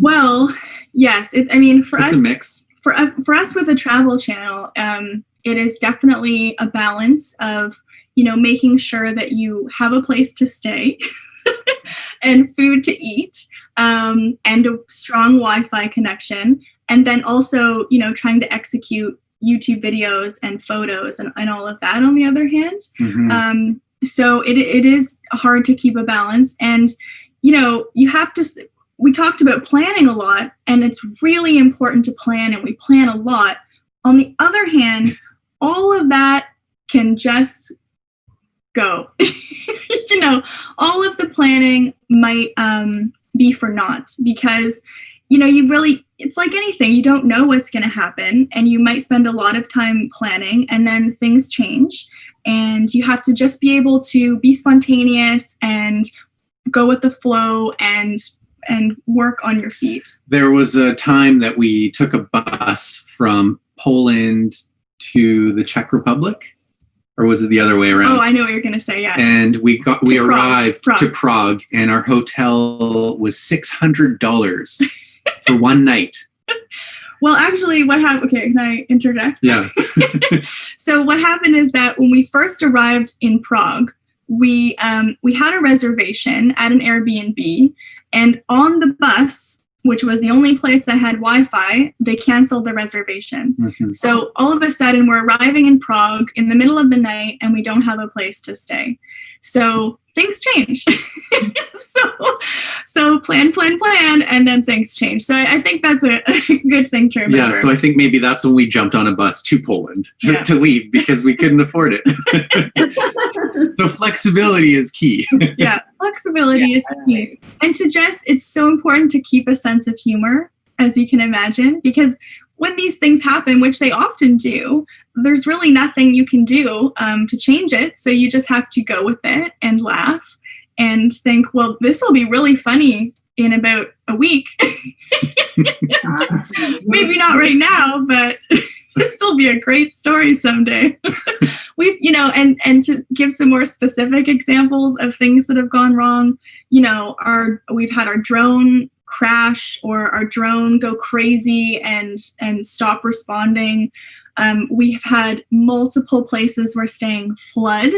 Well, yes. For It's us, a mix. for us with a travel channel, it is definitely a balance of, making sure that you have a place to stay and food to eat, and a strong Wi-Fi connection. And then also, trying to execute YouTube videos and photos and all of that on the other hand. Mm-hmm. So it is hard to keep a balance. And, you have to, we talked about planning a lot, and it's really important to plan, and we plan a lot. On the other hand, all of that can just go. All of the planning might be for naught because, it's like anything, you don't know what's going to happen, and you might spend a lot of time planning and then things change, and you have to just be able to be spontaneous and go with the flow and work on your feet. There was a time that we took a bus from Poland to the Czech Republic, or was it the other way around? Oh, I know what you're going to say, yeah. And we arrived Prague. to Prague, and our hotel was $600 for one night. Well, actually, what happened? Okay, can I interject? Yeah. So what happened is that when we first arrived in Prague, we had a reservation at an Airbnb, and on the bus, which was the only place that had Wi-Fi, they canceled the reservation. Mm-hmm. So all of a sudden, we're arriving in Prague in the middle of the night, and we don't have a place to stay. So things change. so plan, and then things change. So I think that's a good thing to remember. Yeah, so I think maybe that's when we jumped on a bus to Poland Yeah. to leave because we couldn't afford it. So flexibility is key. Yeah, flexibility is key. And it's so important to keep a sense of humor, as you can imagine, because when these things happen, which they often do, there's really nothing you can do to change it. So you just have to go with it and laugh and think, well, this will be really funny in about a week. Maybe not right now, but this will be a great story someday. We've, and to give some more specific examples of things that have gone wrong, we've had our drone crash or our drone go crazy and stop responding. We've had multiple places we're staying flood.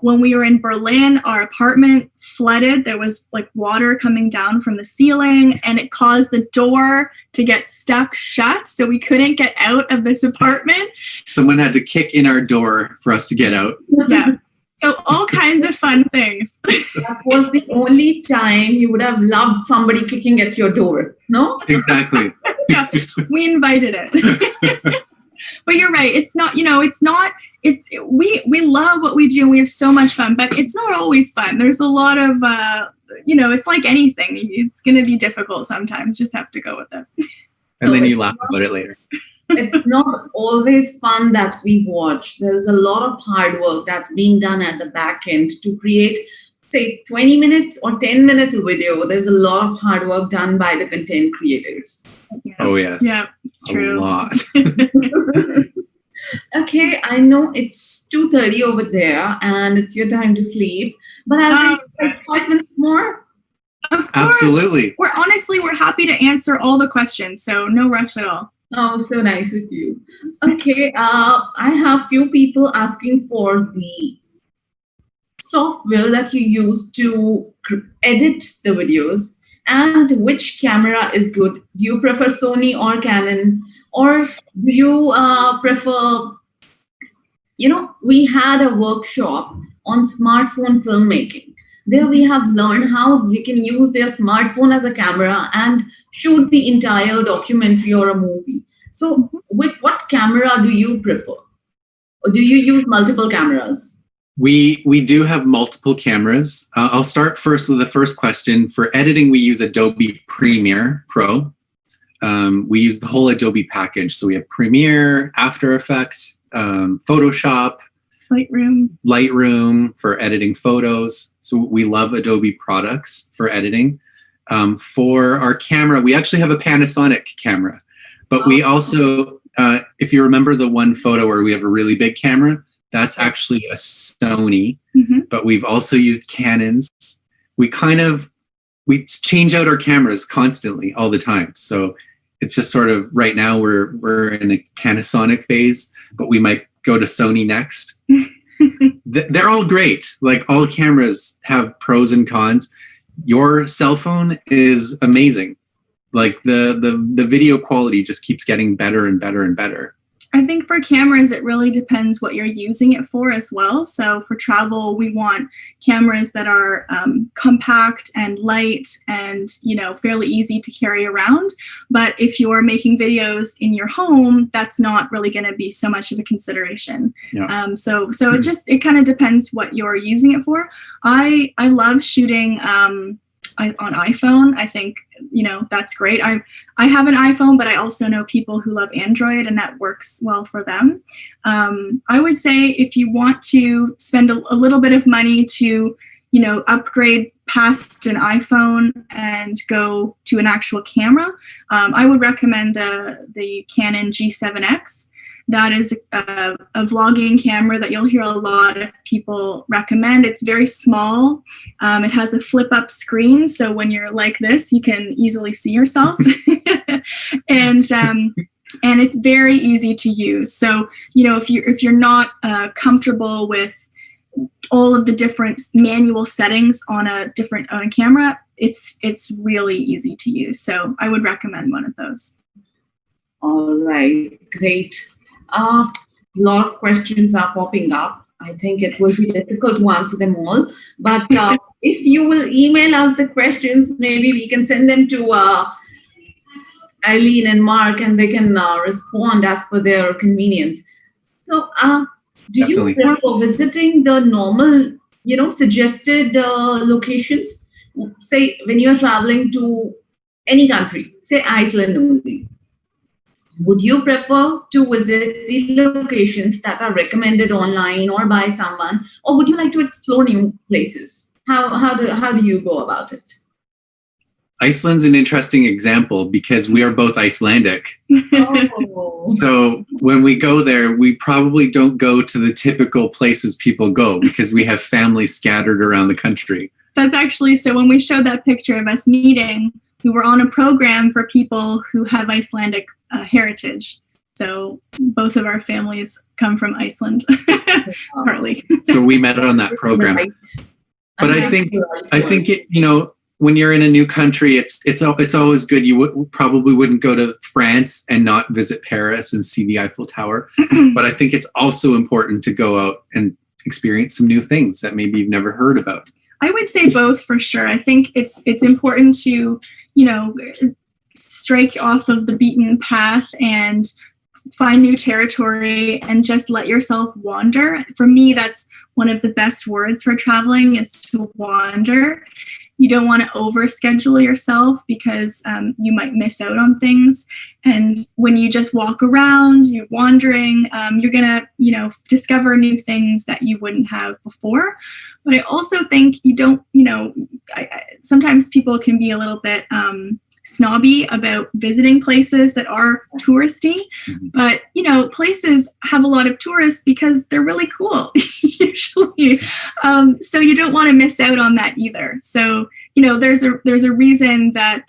When we were in Berlin, our apartment flooded. There was like water coming down from the ceiling, and it caused the door to get stuck shut. So we couldn't get out of this apartment. Someone had to kick in our door for us to get out. Yeah. So all kinds of fun things. That was the only time you would have loved somebody kicking at your door, no? Exactly. Yeah, we invited it. But you're right. It's not, we love what we do and we have so much fun, but it's not always fun. There's a lot of, it's like anything. It's going to be difficult sometimes. Just have to go with it. And then you laugh about it later. It's not always fun that we watch. There is a lot of hard work that's being done at the back end to create, say, 20 minutes or 10 minutes of video. There's a lot of hard work done by the content creators. Yeah. Oh, yes. Yeah, it's A true. lot. Okay, I know it's 2:30 over there and it's your time to sleep, but I'll take like 5 minutes more. Of course. Absolutely. We're happy to answer all the questions, so no rush at all. Oh, so nice of you. Okay, I have few people asking for the software that you use to edit the videos and which camera is good. Do you prefer Sony or Canon, or do you prefer, we had a workshop on smartphone filmmaking. There we have learned how we can use their smartphone as a camera and shoot the entire documentary or a movie. So with what camera do you prefer? Or do you use multiple cameras? We do have multiple cameras. I'll start first with the first question. For editing, we use Adobe Premiere Pro. We use the whole Adobe package. So we have Premiere, After Effects, Photoshop, Lightroom for editing photos. So we love Adobe products for editing. For our camera, we actually have a Panasonic camera, but we also, if you remember the one photo where we have a really big camera, that's actually a Sony, but we've also used Canons. We change out our cameras constantly all the time. So it's just sort of right now we're in a Panasonic phase, but we might go to Sony next. They're all great. Like, all cameras have pros and cons. Your cell phone is amazing. Like the video quality just keeps getting better and better and better. I think for cameras, it really depends what you're using it for as well. So for travel, we want cameras that are compact and light and, fairly easy to carry around. But if you're making videos in your home, that's not really going to be so much of a consideration. Yeah. So it kind of depends what you're using it for. I love shooting on iPhone. I think, that's great. I have an iPhone, but I also know people who love Android, and that works well for them. I would say if you want to spend a little bit of money to, upgrade past an iPhone and go to an actual camera, I would recommend the Canon G7X. That is a vlogging camera that you'll hear a lot of people recommend. It's very small. It has a flip-up screen, so when you're like this, you can easily see yourself. And it's very easy to use. So, if you're not comfortable with all of the different manual settings on a camera, it's really easy to use. So I would recommend one of those. All right, great. A lot of questions are popping up. I think it will be difficult to answer them all. But if you will email us the questions, maybe we can send them to Eileen and Mark, and they can respond as per their convenience. So do Definitely. you prefer visiting the normal, suggested locations? Say when you're traveling to any country, say Iceland only. Would you prefer to visit the locations that are recommended online or by someone, or would you like to explore new places? How do you go about it? Iceland's an interesting example because we are both Icelandic. Oh. So when we go there, we probably don't go to the typical places people go because we have family scattered around the country. That's actually, so when we showed that picture of us meeting, we were on a program for people who have Icelandic heritage. So both of our families come from Iceland, partly. So we met on that program. Right. But I think it, when you're in a new country, it's always good. You probably wouldn't go to France and not visit Paris and see the Eiffel Tower. But I think it's also important to go out and experience some new things that maybe you've never heard about. I would say both for sure. I think it's important to, strike off of the beaten path and find new territory and just let yourself wander. For me, that's one of the best words for traveling, is to wander. You don't want to overschedule yourself because you might miss out on things. And when you just walk around, you're wandering, you're going to, discover new things that you wouldn't have before. But I also think you don't, sometimes people can be a little bit snobby about visiting places that are touristy, but places have a lot of tourists because they're really cool usually, so you don't want to miss out on that either. So there's a reason that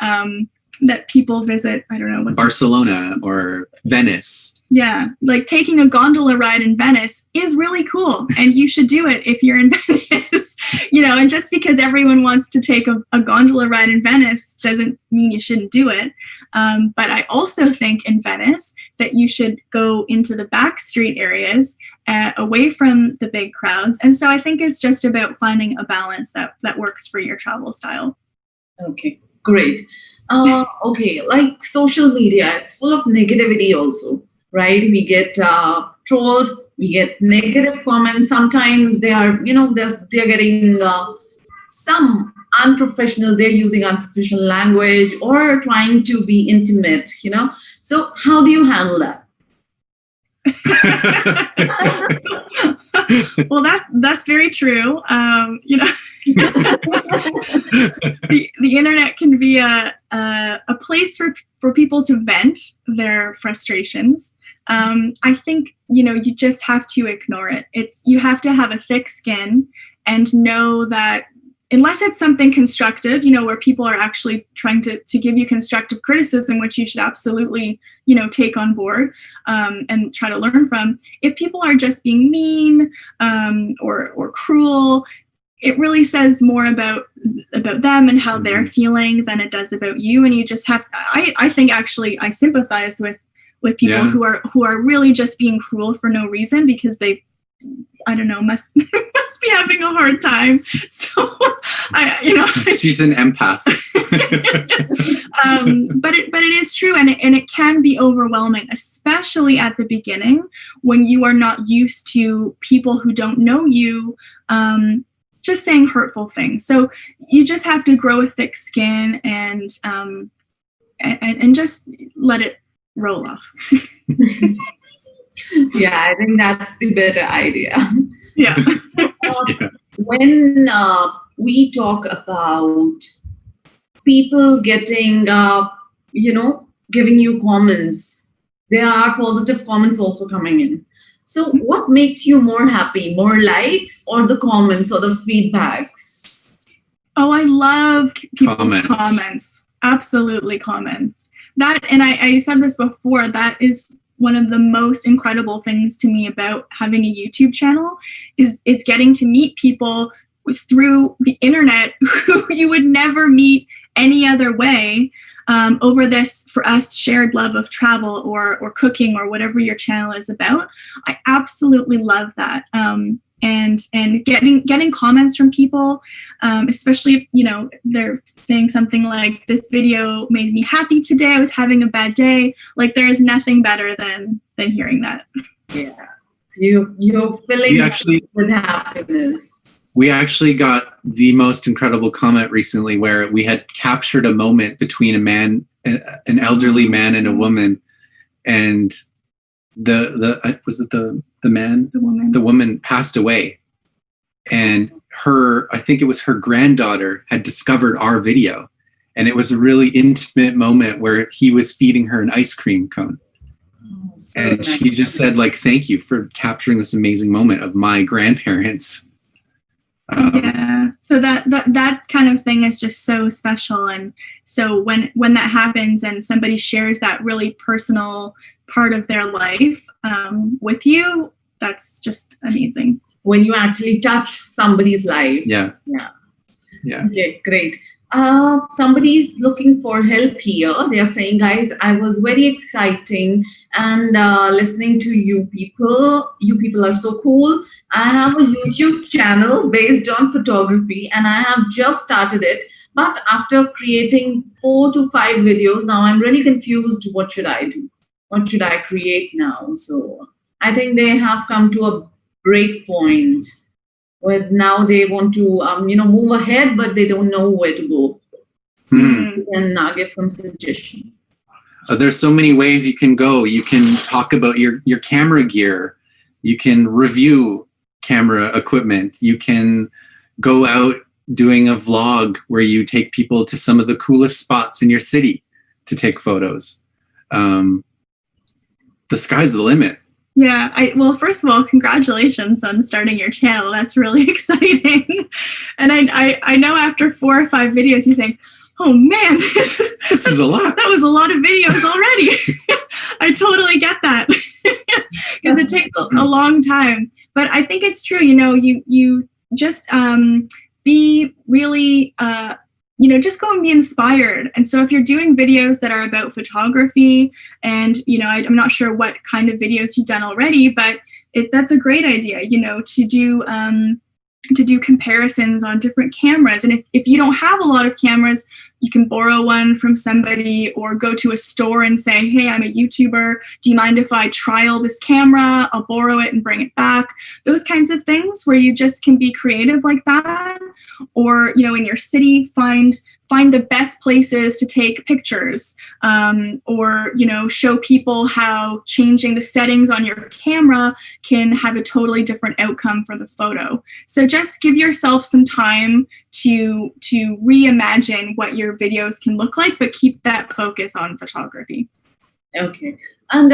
that people visit, I don't know, Barcelona or Venice. Yeah, like taking a gondola ride in Venice is really cool, and you should do it if you're in Venice. And just because everyone wants to take a gondola ride in Venice doesn't mean you shouldn't do it. But I also think in Venice that you should go into the back street areas, away from the big crowds. And so I think it's just about finding a balance that works for your travel style. Okay, great. Okay, like social media, it's full of negativity also, right? We get trolled, we get negative comments. Sometimes they are, they're getting some unprofessional, they're using unprofessional language or trying to be intimate, So how do you handle that? Well, that's very true. The internet can be a place for people to vent their frustrations. I think you just have to ignore it. You have to have a thick skin and know that unless it's something constructive, where people are actually trying to give you constructive criticism, which you should absolutely, take on board and try to learn from. If people are just being mean or cruel, it really says more about them and how they're feeling than it does about you. And you just have, I think actually I sympathize with people who are really just being cruel for no reason because they, I don't know, must be having a hard time. So she's an empath. But it is true, and it can be overwhelming, especially at the beginning when you are not used to people who don't know you just saying hurtful things. So you just have to grow a thick skin and just let it roll off. Yeah, I think that's the better idea. Yeah. When we talk about people getting, giving you comments, there are positive comments also coming in. So what makes you more happy, more likes or the comments or the feedbacks? Oh, I love people's comments. Absolutely comments. That, and I said this before, that is one of the most incredible things to me about having a YouTube channel is getting to meet people through the internet who you would never meet any other way, over this, for us, shared love of travel or cooking or whatever your channel is about. I absolutely love that. And getting comments from people, especially if, they're saying something like, this video made me happy today, I was having a bad day. Like, there is nothing better than hearing that. Yeah. So you're filling with happiness. We actually got the most incredible comment recently where we had captured a moment between an elderly man and a woman, and the woman passed away, and I think it was her granddaughter had discovered our video, and it was a really intimate moment where he was feeding her an ice cream cone. So and nice. She just said, like, thank you for capturing this amazing moment of my grandparents. Yeah, so that kind of thing is just so special. And so when that happens and somebody shares that really personal part of their life with you, that's just amazing. When you actually touch somebody's life. Yeah. Okay, great. Somebody's looking for help here. They are saying, guys, I was very exciting and listening to you people. You people are so cool. I have a YouTube channel based on photography and I have just started it. But after creating 4 to 5 videos, now I'm really confused. What should I do? What should I create now? So I think they have come to a break point. where now they want to move ahead, but they don't know where to go. You can give some suggestion. There's so many ways you can go. You can talk about your camera gear. You can review camera equipment. You can go out doing a vlog where you take people to some of the coolest spots in your city to take photos. The sky's the limit. Yeah, well, first of all, congratulations on starting your channel. That's really exciting. And I know after 4 or 5 videos, you think, oh man, this is a lot. That was a lot of videos already. I totally get that because it takes a long time. But I think it's true. You just be really, just go and be inspired. And so if you're doing videos that are about photography, and, I'm not sure what kind of videos you've done already, but that's a great idea, to do comparisons on different cameras. And if you don't have a lot of cameras, you can borrow one from somebody or go to a store and say, hey, I'm a YouTuber. Do you mind if I trial this camera? I'll borrow it and bring it back. Those kinds of things where you just can be creative like that. Or, in your city, find the best places to take pictures, or, show people how changing the settings on your camera can have a totally different outcome for the photo. So just give yourself some time to reimagine what your videos can look like, but keep that focus on photography. Okay. And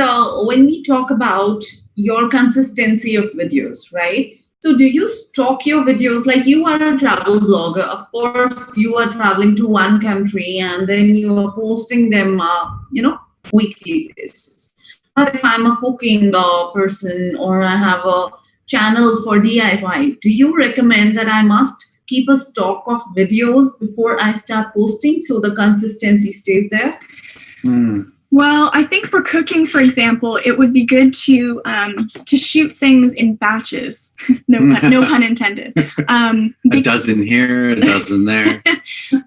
when we talk about your consistency of videos, right? So do you stock your videos? Like, you are a travel blogger. Of course, you are traveling to one country and then you are posting them, weekly basis. But if I'm a cooking person or I have a channel for DIY, do you recommend that I must keep a stock of videos before I start posting so the consistency stays there? Well, I think for cooking, for example, it would be good to shoot things in batches. No pun intended. A dozen here, a dozen there.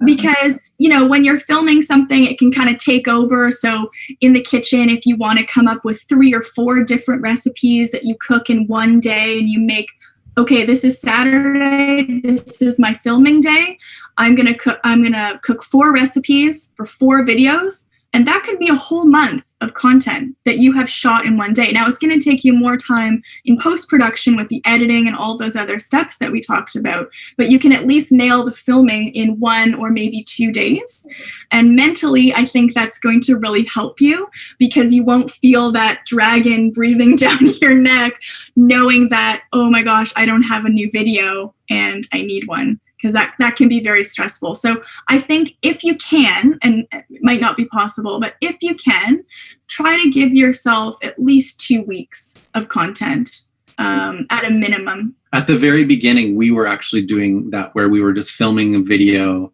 Because, when you're filming something, it can kind of take over. So in the kitchen, if you want to come up with 3 or 4 different recipes that you cook in one day and you make, okay, this is Saturday, this is my filming day, I'm going to cook 4 recipes for 4 videos. And that could be a whole month of content that you have shot in one day. Now, it's going to take you more time in post-production with the editing and all those other steps that we talked about, but you can at least nail the filming in 1 or maybe 2 days. And mentally, I think that's going to really help you because you won't feel that dragon breathing down your neck, knowing that, oh my gosh, I don't have a new video and I need one. Because that can be very stressful. So I think if you can, and it might not be possible, but if you can, try to give yourself at least 2 weeks of content at a minimum. At the very beginning, we were actually doing that where we were just filming a video,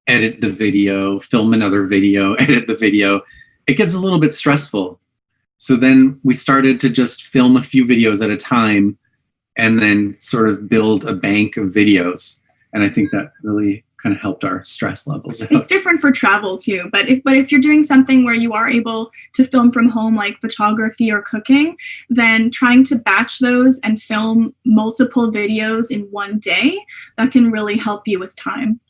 edit the video, film another video, edit the video. It gets a little bit stressful. So then we started to just film a few videos at a time and then sort of build a bank of videos. And I think that really kind of helped our stress levels out. It's different for travel too, but if you're doing something where you are able to film from home, like photography or cooking, then trying to batch those and film multiple videos in one day, that can really help you with time.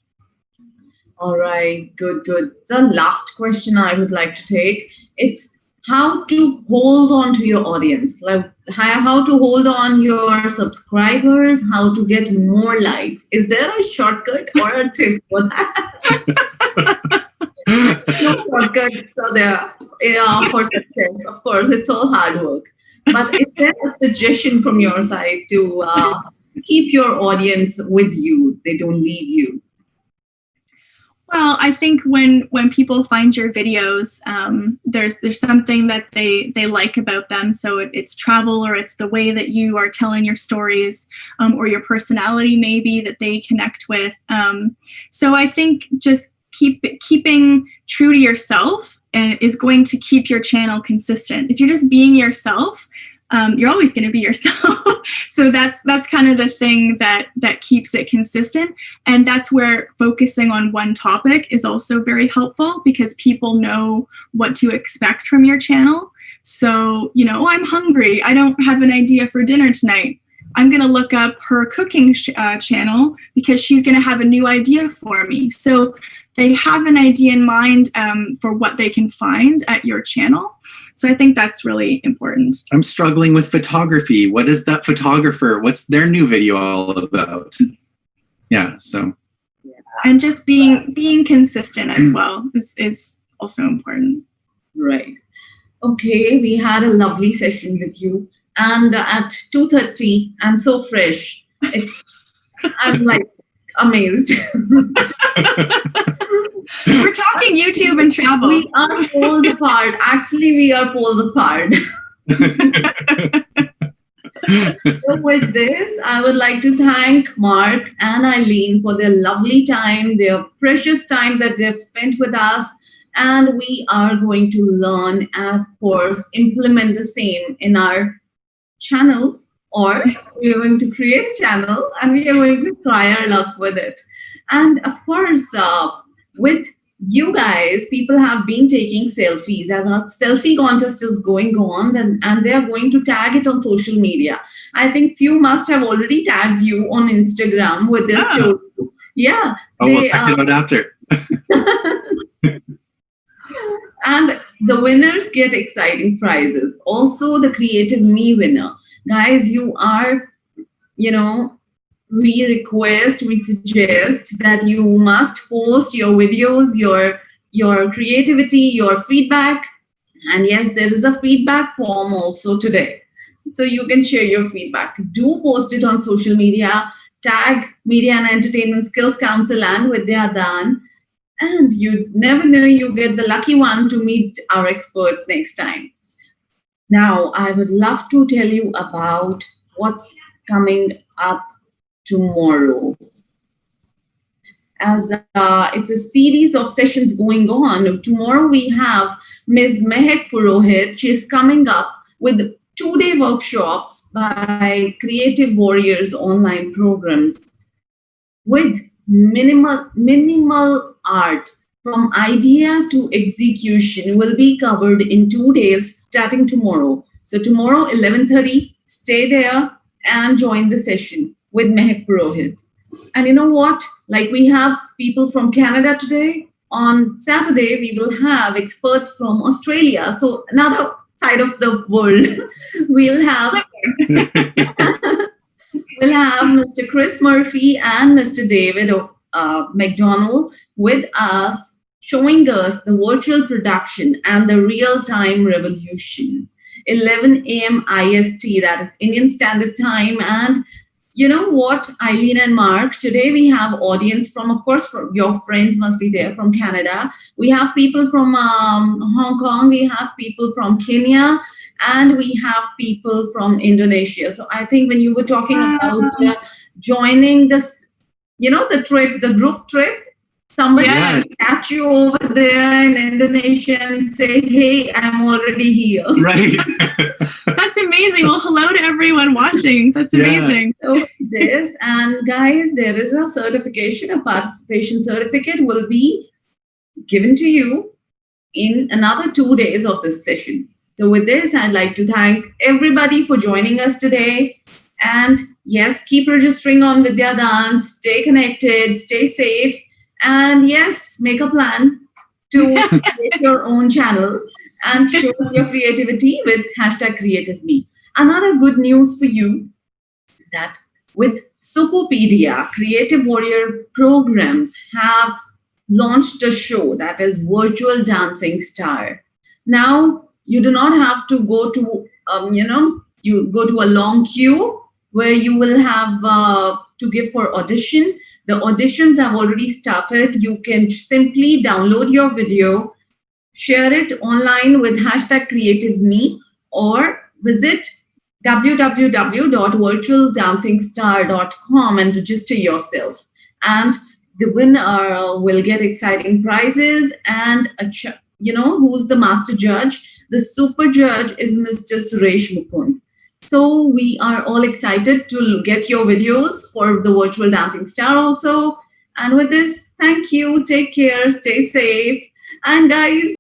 All right, good. The last question I would like to take, it's how to hold on to your audience, like how to hold on your subscribers, how to get more likes. Is there a shortcut or a tip for that? No shortcuts are there for success. Of course, it's all hard work. But is there a suggestion from your side to keep your audience with you? They don't leave you. Well, I think when people find your videos, there's something that they like about them. So it's travel, or it's the way that you are telling your stories, or your personality maybe that they connect with. So I think just keeping true to yourself is going to keep your channel consistent. If you're just being yourself, you're always going to be yourself. So that's kind of the thing that keeps it consistent. And that's where focusing on one topic is also very helpful, because people know what to expect from your channel. So, I'm hungry. I don't have an idea for dinner tonight. I'm going to look up her cooking channel because she's going to have a new idea for me. So they have an idea in mind for what they can find at your channel. So I think that's really important. I'm struggling with photography. What is that photographer? What's their new video all about? Yeah, so. And just being consistent as well is also important. Right. Okay, we had a lovely session with you. And at 2:30, I'm so fresh. I'm like amazed. We're talking YouTube and travel. We are poles apart. Actually, we are poles apart. So with this, I would like to thank Mark and Eileen for their lovely time, their precious time that they've spent with us. And we are going to learn and, of course, implement the same in our channels, or we are going to create a channel and we are going to try our luck with it. And of course, with you guys, people have been taking selfies as our selfie contest is going on, and they are going to tag it on social media. I think few must have already tagged you on Instagram with this story. Yeah. Oh, we'll check it out after. And the winners get exciting prizes. Also, the Creative Me winner. Guys, you are, we suggest that you must post your videos, your creativity, your feedback. And yes, there is a feedback form also today. So you can share your feedback. Do post it on social media. Tag Media and Entertainment Skills Council and Vidya Dan. And you never know, you get the lucky one to meet our expert next time. Now, I would love to tell you about what's coming up tomorrow. As it's a series of sessions going on. Tomorrow we have Ms. Mehak Purohit. She's coming up with 2-day workshops by Creative Warriors online programs with minimal art from idea to execution will be covered in 2 days starting tomorrow. So tomorrow 11:30, stay there and join the session with Mehak Purohit. And you know what? Like we have people from Canada today. On Saturday, we will have experts from Australia. So another side of the world. We'll have Mr. Chris Murphy and Mr. David McDonald with us, showing us the virtual production and the real-time revolution. 11 a.m. IST, that is Indian Standard Time. And you know what, Eileen and Mark, today we have audience from, of course, from your friends must be there from Canada. We have people from Hong Kong. We have people from Kenya. And we have people from Indonesia. So I think when you were talking about joining this, the trip, the group trip, somebody will catch you over there in Indonesia and say, hey, I'm already here. Right. That's amazing. Well, hello to everyone watching. That's amazing. So this, and guys, there is a certification, a participation certificate will be given to you in another 2 days of this session. So with this, I'd like to thank everybody for joining us today. And yes, keep registering on Vidya Dan, stay connected, stay safe, and yes, make a plan to create your own channel and show us your creativity with #CreativeMe. Another good news for you that with Sukupedia, Creative Warrior Programs have launched a show that is Virtual Dancing Star. Now, you do not have to go to, you go to a long queue where you will have to give for audition. The auditions have already started. You can simply download your video, share it online with #CreativeMe, or visit www.virtualdancingstar.com and register yourself. And the winner will get exciting prizes and who's the master judge. The super judge is Mr. Suresh Mukund. So we are all excited to get your videos for the Virtual Dancing Star also. And with this, thank you. Take care. Stay safe. And guys,